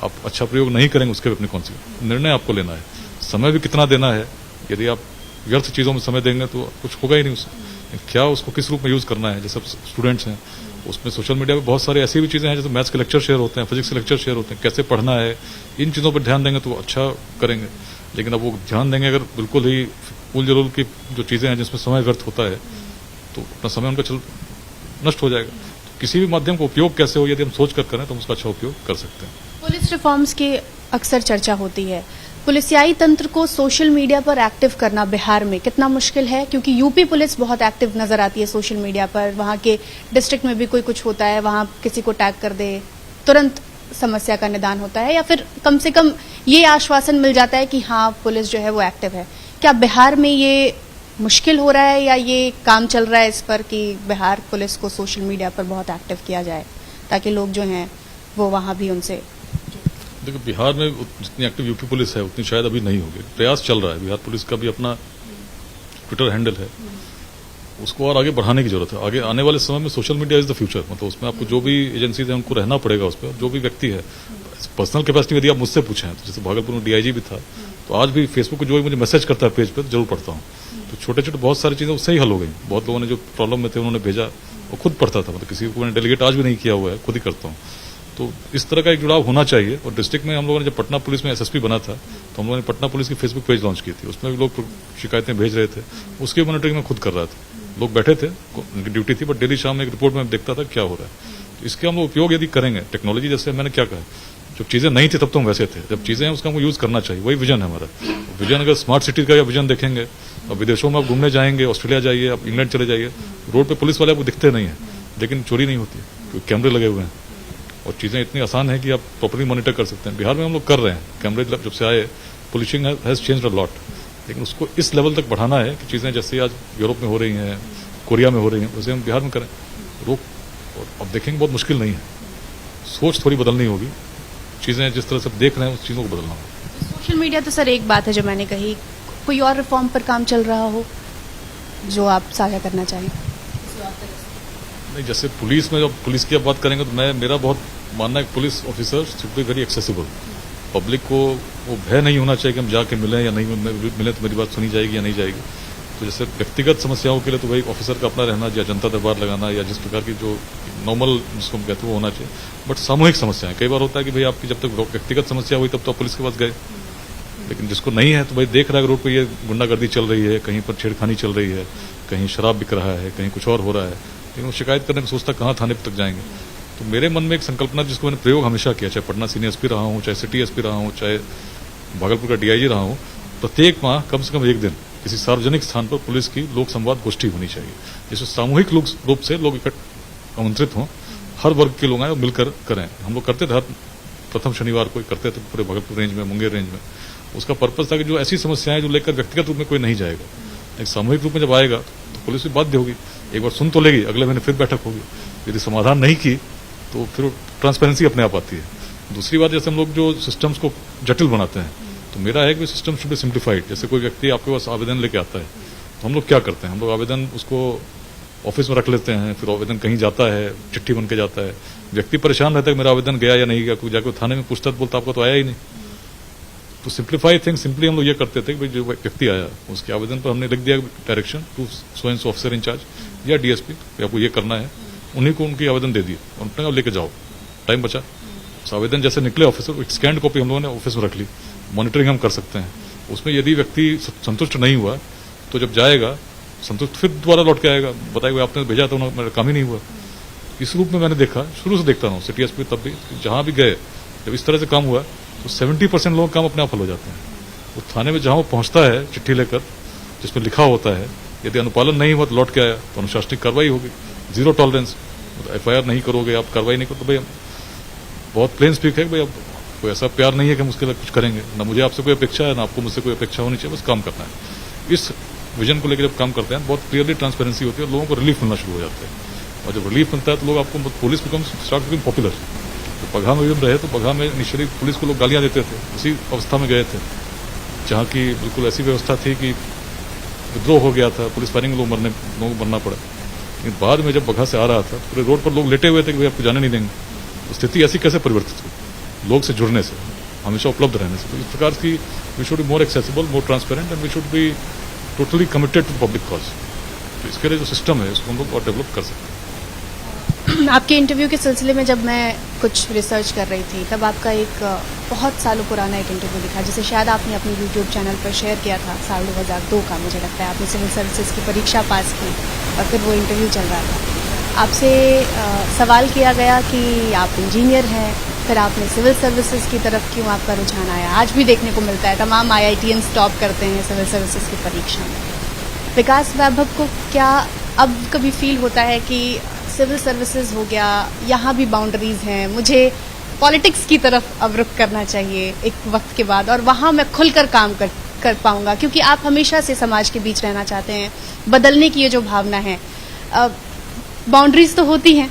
आप अच्छा प्रयोग नहीं करेंगे उसके भी अपने कॉन्सिक्वेंस। निर्णय आपको लेना है, समय भी कितना देना है। यदि आप व्यर्थ चीजों में समय देंगे तो कुछ होगा ही नहीं उससे। क्या उसको किस रूप में यूज करना है? जैसे स्टूडेंट्स हैं, उसमें सोशल मीडिया पे बहुत सारी ऐसी भी चीजें हैं, जैसे मैथ्स के लेक्चर शेयर होते हैं, फिजिक्स के लेक्चर शेयर होते हैं, कैसे पढ़ना है, इन चीजों पर ध्यान देंगे तो अच्छा करेंगे। लेकिन अब वो ध्यान देंगे अगर बिल्कुल ही फूल जरूर की जो चीजें हैं जिसमें समय व्यर्थ होता है, तो अपना समय उनका नष्ट हो जाएगा। तो किसी भी माध्यम का उपयोग कैसे हो, यदि हम सोच कर करें तो हम उसका अच्छा उपयोग कर सकते हैं।
पुलिस रिफॉर्म्स की अक्सर चर्चा होती है। पुलिसियाई तंत्र को सोशल मीडिया पर एक्टिव करना बिहार में कितना मुश्किल है? क्योंकि यूपी पुलिस बहुत एक्टिव नजर आती है सोशल मीडिया पर, वहां के डिस्ट्रिक्ट में भी कोई कुछ होता है, वहां किसी को टैग कर दे, तुरंत समस्या का निदान होता है, या फिर कम से कम ये आश्वासन मिल जाता है कि हाँ पुलिस जो है वो एक्टिव है। क्या बिहार में ये मुश्किल हो रहा है या ये काम चल रहा है इस पर कि बिहार पुलिस को सोशल मीडिया पर बहुत एक्टिव किया जाए ताकि लोग जो हैं वो वहां भी उनसे?
देखो, बिहार में जितनी एक्टिव यूपी पुलिस है उतनी शायद अभी नहीं होगी। प्रयास चल रहा है, बिहार पुलिस का भी अपना ट्विटर हैंडल है, उसको और आगे बढ़ाने की जरूरत है। आगे आने वाले समय में social media is the future, मतलब उसमें आपको जो भी एजेंसीज है उनको रहना पड़ेगा उस पर। जो भी व्यक्ति है पर्सनल कैपेसिटी यदि आप मुझसे पूछें तो जैसे भागलपुर में डीआईजी भी था, तो आज भी फेसबुक पर जो भी मुझे मैसेज करता है पेज पर जरूर पढ़ता हूँ। तो छोटे छोटे बहुत सारी चीजें उससे ही हल हो गई। बहुत लोगों ने जो प्रॉब्लम में थे उन्होंने भेजा, वो खुद पढ़ता था, मतलब किसी को मैंने डेलीगेट आज भी नहीं किया हुआ है, खुद ही करता हूँ। तो इस तरह का एक जुड़ाव होना चाहिए। और डिस्ट्रिक्ट में हम लोगों ने जब पटना पुलिस में एसएसपी बना था तो हम लोगों ने पटना पुलिस की फेसबुक पेज लॉन्च की थी, उसमें भी लोग शिकायतें भेज रहे थे, उसकी मॉनिटरिंग में खुद कर रहा था। लोग बैठे थे, उनकी ड्यूटी थी, बट डेली शाम में एक रिपोर्ट में देखता था क्या हो रहा है। तो इसके हम लोग उपयोग यदि करेंगे, टेक्नोलॉजी जैसे मैंने क्या कहा, जब चीजें नहीं थी तब तो हम वैसे थे, जब चीजें हैं उसका हमको यूज करना चाहिए, वही विजन है हमारा। विजन अगर स्मार्ट सिटी का विजन देखेंगे, अब विदेशों में आप घूमने जाएंगे, ऑस्ट्रेलिया जाइए, आप इंग्लैंड चले जाइए, रोड पे पुलिस वाले आपको दिखते नहीं है, लेकिन चोरी नहीं होती क्योंकि कैमरे लगे हुए हैं और चीजें इतनी आसान है कि आप प्रॉपरली मॉनिटर कर सकते हैं। बिहार में हम लोग कर रहे हैं, कैमरे जब से आए, policing has changed a lot, लेकिन उसको इस लेवल तक बढ़ाना है कि चीजें जैसे आज यूरोप में हो रही हैं, कोरिया में हो रही हैं, वैसे हम बिहार में करें। रोक और अब देखेंगे बहुत मुश्किल नहीं है, सोच थोड़ी बदलनी होगी, चीजें जिस तरह से देख रहे हैं उस चीजों को बदलना होगा।
सोशल मीडिया तो सर एक बात है जो मैंने कही, कोई और रिफॉर्म पर काम चल रहा हो जो आप साझा करना चाहें?
नहीं, जैसे पुलिस में जब पुलिस की आप बात करेंगे तो मेरा बहुत मानना है कि police officer should be very accessible. Public को वो भय नहीं होना चाहिए कि हम जाके मिलें या नहीं मिलें तो मेरी बात सुनी जाएगी या नहीं जाएगी। तो जैसे व्यक्तिगत समस्याओं के लिए तो वही ऑफिसर का अपना रहना, या जनता दरबार लगाना, या जिस प्रकार की जो नॉर्मल जिसको हम कहते हैं वो होना चाहिए। बट सामूहिक समस्याएं, कई बार होता है कि भाई आपकी जब तक व्यक्तिगत समस्या हुई तब तो आप पुलिस के पास गए, लेकिन जिसको नहीं है तो भाई देख रहा है रोड पर ये गुंडागर्दी चल रही है, कहीं पर छेड़खानी चल रही है, कहीं शराब बिक रहा है, कहीं कुछ और हो रहा है, लेकिन वो शिकायत करने में सोचता कहाँ थाने तक जाएंगे। तो मेरे मन में एक संकल्पना जिसको मैंने प्रयोग हमेशा किया, चाहे पटना सीनियर एसपी रहा हूँ, चाहे सिटी एसपी रहा हूँ, चाहे भागलपुर का डीआईजी रहा हूँ, प्रत्येक माह कम से कम एक दिन किसी सार्वजनिक स्थान पर पुलिस की लोक संवाद गोष्ठी होनी चाहिए, जिसमें सामूहिक रूप से लोग आमंत्रित हों, हर वर्ग के लोग आए और मिलकर करें। हम लोग करते थे, हर प्रथम शनिवार को करते थे पूरे भागलपुर रेंज में, मुंगेर रेंज में। उसका पर्पज था कि जो ऐसी समस्याएं जो लेकर व्यक्तिगत रूप में कोई नहीं जाएगा, एक सामूहिक रूप में जब आएगा तो पुलिस भी बाध्य होगी, एक बार सुन तो लेगी, अगले महीने फिर बैठक होगी। यदि समाधान नहीं की तो फिर ट्रांसपेरेंसी अपने आप आती है। दूसरी बात, जैसे हम लोग जो सिस्टम्स को जटिल बनाते हैं, तो मेरा है कि सिस्टम शुड बी सिंप्लीफाइड। जैसे कोई व्यक्ति आपके पास आवेदन लेके आता है तो हम लोग क्या करते हैं, हम लोग आवेदन उसको ऑफिस में रख लेते हैं, फिर आवेदन कहीं जाता है, चिट्ठी बन के जाता है, व्यक्ति परेशान रहता है कि मेरा आवेदन गया या नहीं गया, कोई जाकर थाने में पूछता तो बोलता आपका तो आया ही नहीं। तो सिंप्लीफाई थिंग, सिंपली हम लोग ये करते थे कि जो व्यक्ति आया उसके आवेदन पर हमने लिख दिया direction to so and so officer in charge या डीएसपी, आपको ये करना है, उन्हीं को उनकी आवेदन दे दिए और उन्होंने लेके जाओ, टाइम बचा। आवेदन जैसे निकले ऑफिसर, एक स्कैंड कॉपी हम लोगों ने ऑफिस में रख ली, मॉनिटरिंग हम कर सकते हैं। उसमें यदि व्यक्ति संतुष्ट नहीं हुआ तो जब जाएगा संतुष्ट फिर दोबारा लौट के आएगा, बताएगा आपने भेजा तो मेरा काम ही नहीं हुआ। इस रूप में मैंने देखा, शुरू से देखता हूँ सिटी एसपी, तब भी जहां भी गए जब इस तरह से काम हुआ तो 70% लोगों काम अपने आप हल हो जाते हैं। वो थाने में जहां वो पहुंचता है चिट्ठी लेकर जिसमें लिखा होता है, यदि अनुपालन नहीं हुआ तो लौट के आया तो अनुशासनिक कार्रवाई होगी, जीरो टॉलरेंस। एफआईआर नहीं करोगे आप, कार्रवाई नहीं करो तो भाई बहुत प्लेन स्पीक है, भाई अब कोई ऐसा प्यार नहीं है कि हम उसके लिए कुछ करेंगे, ना मुझे आपसे कोई अपेक्षा है ना आपको मुझसे कोई अपेक्षा होनी चाहिए, बस काम करना है। इस विजन को लेकर जब काम करते हैं बहुत क्लियरली ट्रांसपेरेंसी होती है, लोगों को रिलीफ मिलना शुरू हो जाता है। और जब रिलीफ मिलता है तो लोग आपको, पुलिस स्टार्ट बिकम पॉपुलर। तो बगहा में भी रहे तो बगहा में इनिशियली पुलिस को लोग गालियां देते थे, उसी अवस्था में गए थे जहां की बिल्कुल ऐसी व्यवस्था थी कि विद्रोह हो गया था, पुलिस फायरिंग में लोगों को मरना पड़ा। लेकिन बाद में जब बगहा से आ रहा था पूरे रोड पर लोग लेटे हुए थे कि भाई आपको जाने नहीं देंगे। तो स्थिति ऐसी कैसे परिवर्तित हुई, लोग से जुड़ने से, हमेशा उपलब्ध रहने से। तो इस प्रकार की we should be more accessible, more transparent and we should be totally committed to public cause. तो इसके लिए जो सिस्टम है उसको हम लोग और डेवलप कर सकते हैं।
आपके इंटरव्यू के सिलसिले में जब मैं कुछ रिसर्च कर रही थी तब आपका एक बहुत सालों पुराना एक इंटरव्यू दिखा, जिसे शायद आपने अपने यूट्यूब चैनल पर शेयर किया था, साल 2002 का मुझे लगता है। आपने सिविल सर्विसेज की परीक्षा पास की और फिर वो इंटरव्यू चल रहा था। आपसे सवाल किया गया कि आप इंजीनियर हैं, फिर आपने सिविल सर्विसेज की तरफ क्यों आपका रुझान आया। आज भी देखने को मिलता है, तमाम IITians टॉप करते हैं सिविल सर्विसेज की परीक्षा में। विकास वैभव को क्या अब कभी फील होता है कि सिविल सर्विसेज हो गया, यहाँ भी बाउंड्रीज हैं, मुझे पॉलिटिक्स की तरफ अब रुख करना चाहिए एक वक्त के बाद और वहाँ मैं खुलकर काम कर पाऊंगा, क्योंकि आप हमेशा से समाज के बीच रहना चाहते हैं, बदलने की ये जो भावना है। बाउंड्रीज तो होती हैं,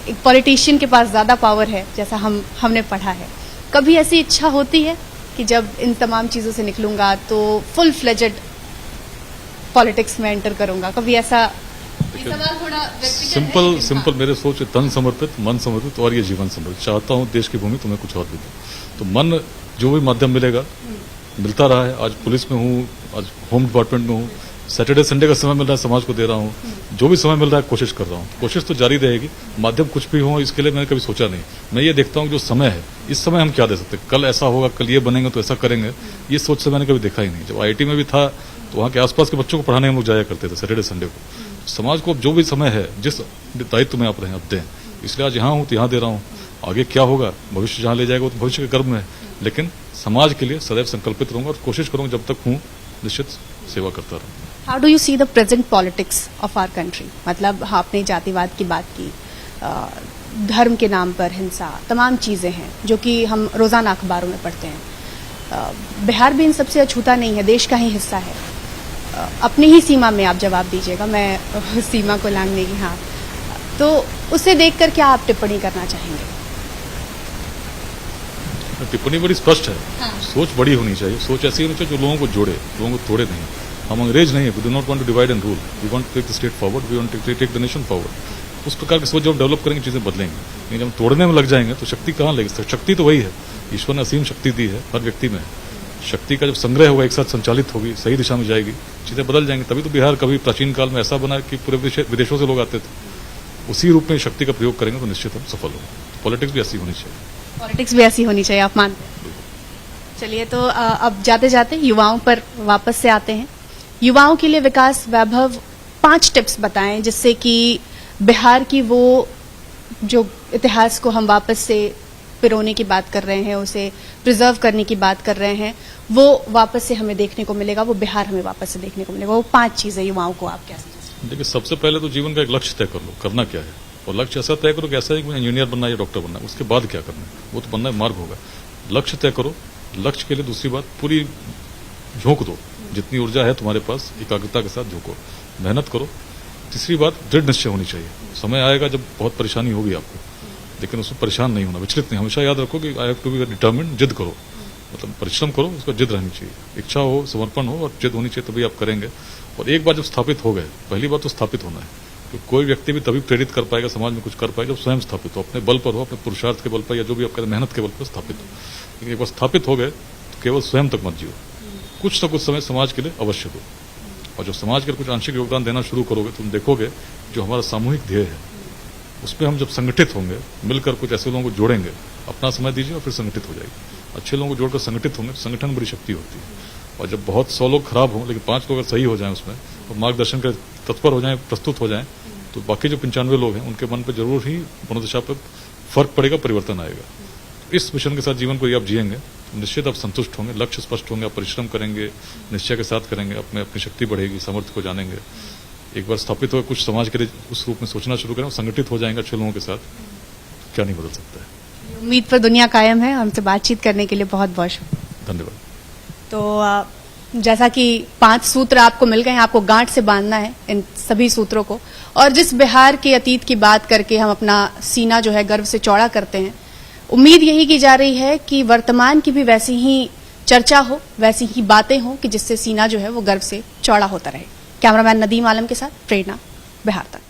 एक पॉलिटिशियन के पास ज्यादा पावर है, जैसा हमने पढ़ा है। कभी ऐसी इच्छा होती है कि जब इन तमाम चीजों से निकलूंगा तो फुल फ्लेजेड पॉलिटिक्स में एंटर करूंगा? कभी ऐसा? सवाल थोड़ा
सिंपल मेरे सोच, तन समर्पित, मन समर्पित और ये जीवन समर्पित। चाहता हूं देश की भूमि तुम्हें कुछ और भी दो। तो मन जो भी माध्यम मिलेगा, मिलता रहा है। आज पुलिस में हूं, आज होम डिपार्टमेंट में हूं, सैटरडे संडे का समय मिल रहा है, समाज को दे रहा हूं। जो भी समय मिल रहा है कोशिश कर रहा हूं। कोशिश तो जारी रहेगी, माध्यम कुछ भी हो इसके लिए मैंने कभी सोचा नहीं। मैं ये देखता हूं कि जो समय है, इस समय हम क्या दे सकते हैं। कल ऐसा होगा, कल ये बनेंगे तो ऐसा करेंगे, ये सोच से मैंने कभी देखा ही नहीं। जब आईआईटी में भी था तो वहां के आसपास के बच्चों को पढ़ाने हम लोग जाया करते थे सैटरडे संडे को। समाज को जो भी समय है, जिस दायित्व में आप रहे अब दें। इसलिए आज यहाँ हूं तो यहाँ दे रहा हूं। आगे क्या होगा, भविष्य जहां ले जाएगा वो तो भविष्य के गर्भ में है, लेकिन समाज के लिए सदैव संकल्पित रहूंगा और कोशिश करूंगा जब तक हूं निश्चित सेवा करता रहूं।
How do you see the present politics of our country? मतलब आपने जातिवाद की बात की, धर्म के नाम पर हिंसा, तमाम चीजें हैं जो कि हम रोजाना अखबारों में पढ़ते हैं। बिहार भी इन सबसे अछूता नहीं है, देश का ही हिस्सा है। अपनी ही सीमा में आप जवाब दीजिएगा, मैं सीमा को लांघने की, हाँ, तो उसे देखकर क्या आप टिप्पणी करना चाहेंगे?
टिप्पणी बड़ी स्पष्ट है।
हाँ।
सोच बड़ी होनी चाहिए, सोच ऐसी होनी चाहिए जो लोगों को जोड़े, लोगों को तोड़े नहीं। हम अंग्रेज नहीं है, we do not want to divide and rule, we want to take the state forward, we want to take the nation forward. उस प्रकार की सोच जब डेवलप करेंगे चीजें बदलेंगे। लेकिन जब तोड़ने में लग जाएंगे तो शक्ति कहाँ लगेगी? शक्ति तो वही है, ईश्वर ने असीम शक्ति दी है हर व्यक्ति में। शक्ति का जब संग्रह होगा, एक साथ संचालित होगी, सही दिशा में जाएगी, चीजें बदल जाएंगी। तभी तो बिहार कभी प्राचीन काल में ऐसा बना कि पूरे विदेशों से लोग आते थे। उसी रूप में शक्ति का प्रयोग करेंगे तो निश्चित हम सफल होंगे। पॉलिटिक्स भी ऐसी होनी चाहिए।
पॉलिटिक्स भी ऐसी होनी चाहिए, आप मानते हैं? चलिए, तो अब जाते जाते युवाओं पर वापस से आते हैं। युवाओं के लिए विकास वैभव 5 टिप्स बताएं जिससे कि बिहार की वो जो इतिहास को हम वापस से पिरोने की बात कर रहे हैं, उसे प्रिजर्व करने की बात कर रहे हैं, वो वापस से हमें देखने को मिलेगा, वो बिहार हमें वापस से देखने को मिलेगा। वो 5 चीजें युवाओं को आप क्या समझते?
देखिए, सबसे पहले तो जीवन का एक लक्ष्य तय कर लो, करना क्या है। और लक्ष्य ऐसा तय करो कि ऐसा है कि मुझे इंजीनियर बनना है या डॉक्टर बनना है। उसके बाद क्या करना है, वो तो बनना मार्ग होगा। लक्ष्य तय करो। लक्ष्य के लिए दूसरी बात, पूरी झोंक दो, जितनी ऊर्जा है तुम्हारे पास, एकाग्रता के साथ झोंको, मेहनत करो। तीसरी बात, दृढ़ निश्चय होनी चाहिए। समय आएगा जब बहुत परेशानी होगी आपको, लेकिन उसमें परेशान नहीं होना, विचलित नहीं। हमेशा याद रखो कि I have to be determined, जिद करो, मतलब परिश्रम करो, उसका जिद रहनी चाहिए, इच्छा हो, समर्पण हो और जिद होनी चाहिए, तभी आप करेंगे। और एक बार जब स्थापित हो गए, पहली बात तो स्थापित होना है, क्योंकि कोई व्यक्ति भी तभी प्रेरित कर पाएगा, समाज में कुछ कर पाएगा जब स्वयं स्थापित हो, अपने बल पर हो, अपने पुरुषार्थ के बल पर या जो भी आप कहते मेहनत के बल पर स्थापित हो। लेकिन एक बार स्थापित हो गए तो केवल स्वयं तक मत जियो, कुछ न कुछ समय समाज के लिए अवश्य दो। और जब समाज के लिए कुछ आंशिक योगदान देना शुरू करोगे, तुम देखोगे जो हमारा सामूहिक ध्येय है उसमें हम जब संगठित होंगे, मिलकर कुछ ऐसे लोगों को जोड़ेंगे, अपना समय दीजिए और फिर संगठित हो जाएगी। अच्छे लोगों को जोड़कर संगठित होंगे, संगठन बड़ी शक्ति होती है। और जब बहुत 100 लोग खराब हों, लेकिन 5 लोग अगर सही हो जाएं उसमें और मार्गदर्शन के तत्पर हो जाएं, प्रस्तुत हो जाएं, तो बाकी जो 95 लोग हैं उनके मन पर जरूर ही मनोदशा पर फर्क पड़ेगा, परिवर्तन आएगा। इस मिशन के साथ जीवन को आप जिएंगे तो निश्चित आप संतुष्ट होंगे, लक्ष्य स्पष्ट होंगे, आप परिश्रम करेंगे, निश्चय के साथ करेंगे, अपनी शक्ति बढ़ेगी, सामर्थ्य को जानेंगे। एक बार स्थापित हो, कुछ समाज के लिए उस रूप में सोचना शुरू करें, संगठित हो जाएंगे अच्छे लोगों के साथ, क्या नहीं बदल सकता है।
उम्मीद पर दुनिया कायम है। हमसे बातचीत करने के लिए बहुत बहुत शुक्रिया।
धन्यवाद।
तो जैसा कि 5 सूत्र आपको मिल गए हैं, आपको गांठ से बांधना है इन सभी सूत्रों को। और जिस बिहार के अतीत की बात करके हम अपना सीना जो है गर्व से चौड़ा करते हैं, उम्मीद यही की जा रही है कि वर्तमान की भी वैसी ही चर्चा हो, वैसी ही बातें हो कि जिससे सीना जो है वो गर्व से चौड़ा होता रहे। कैमरामैन नदीम आलम के साथ प्रेरणा, बिहार तक।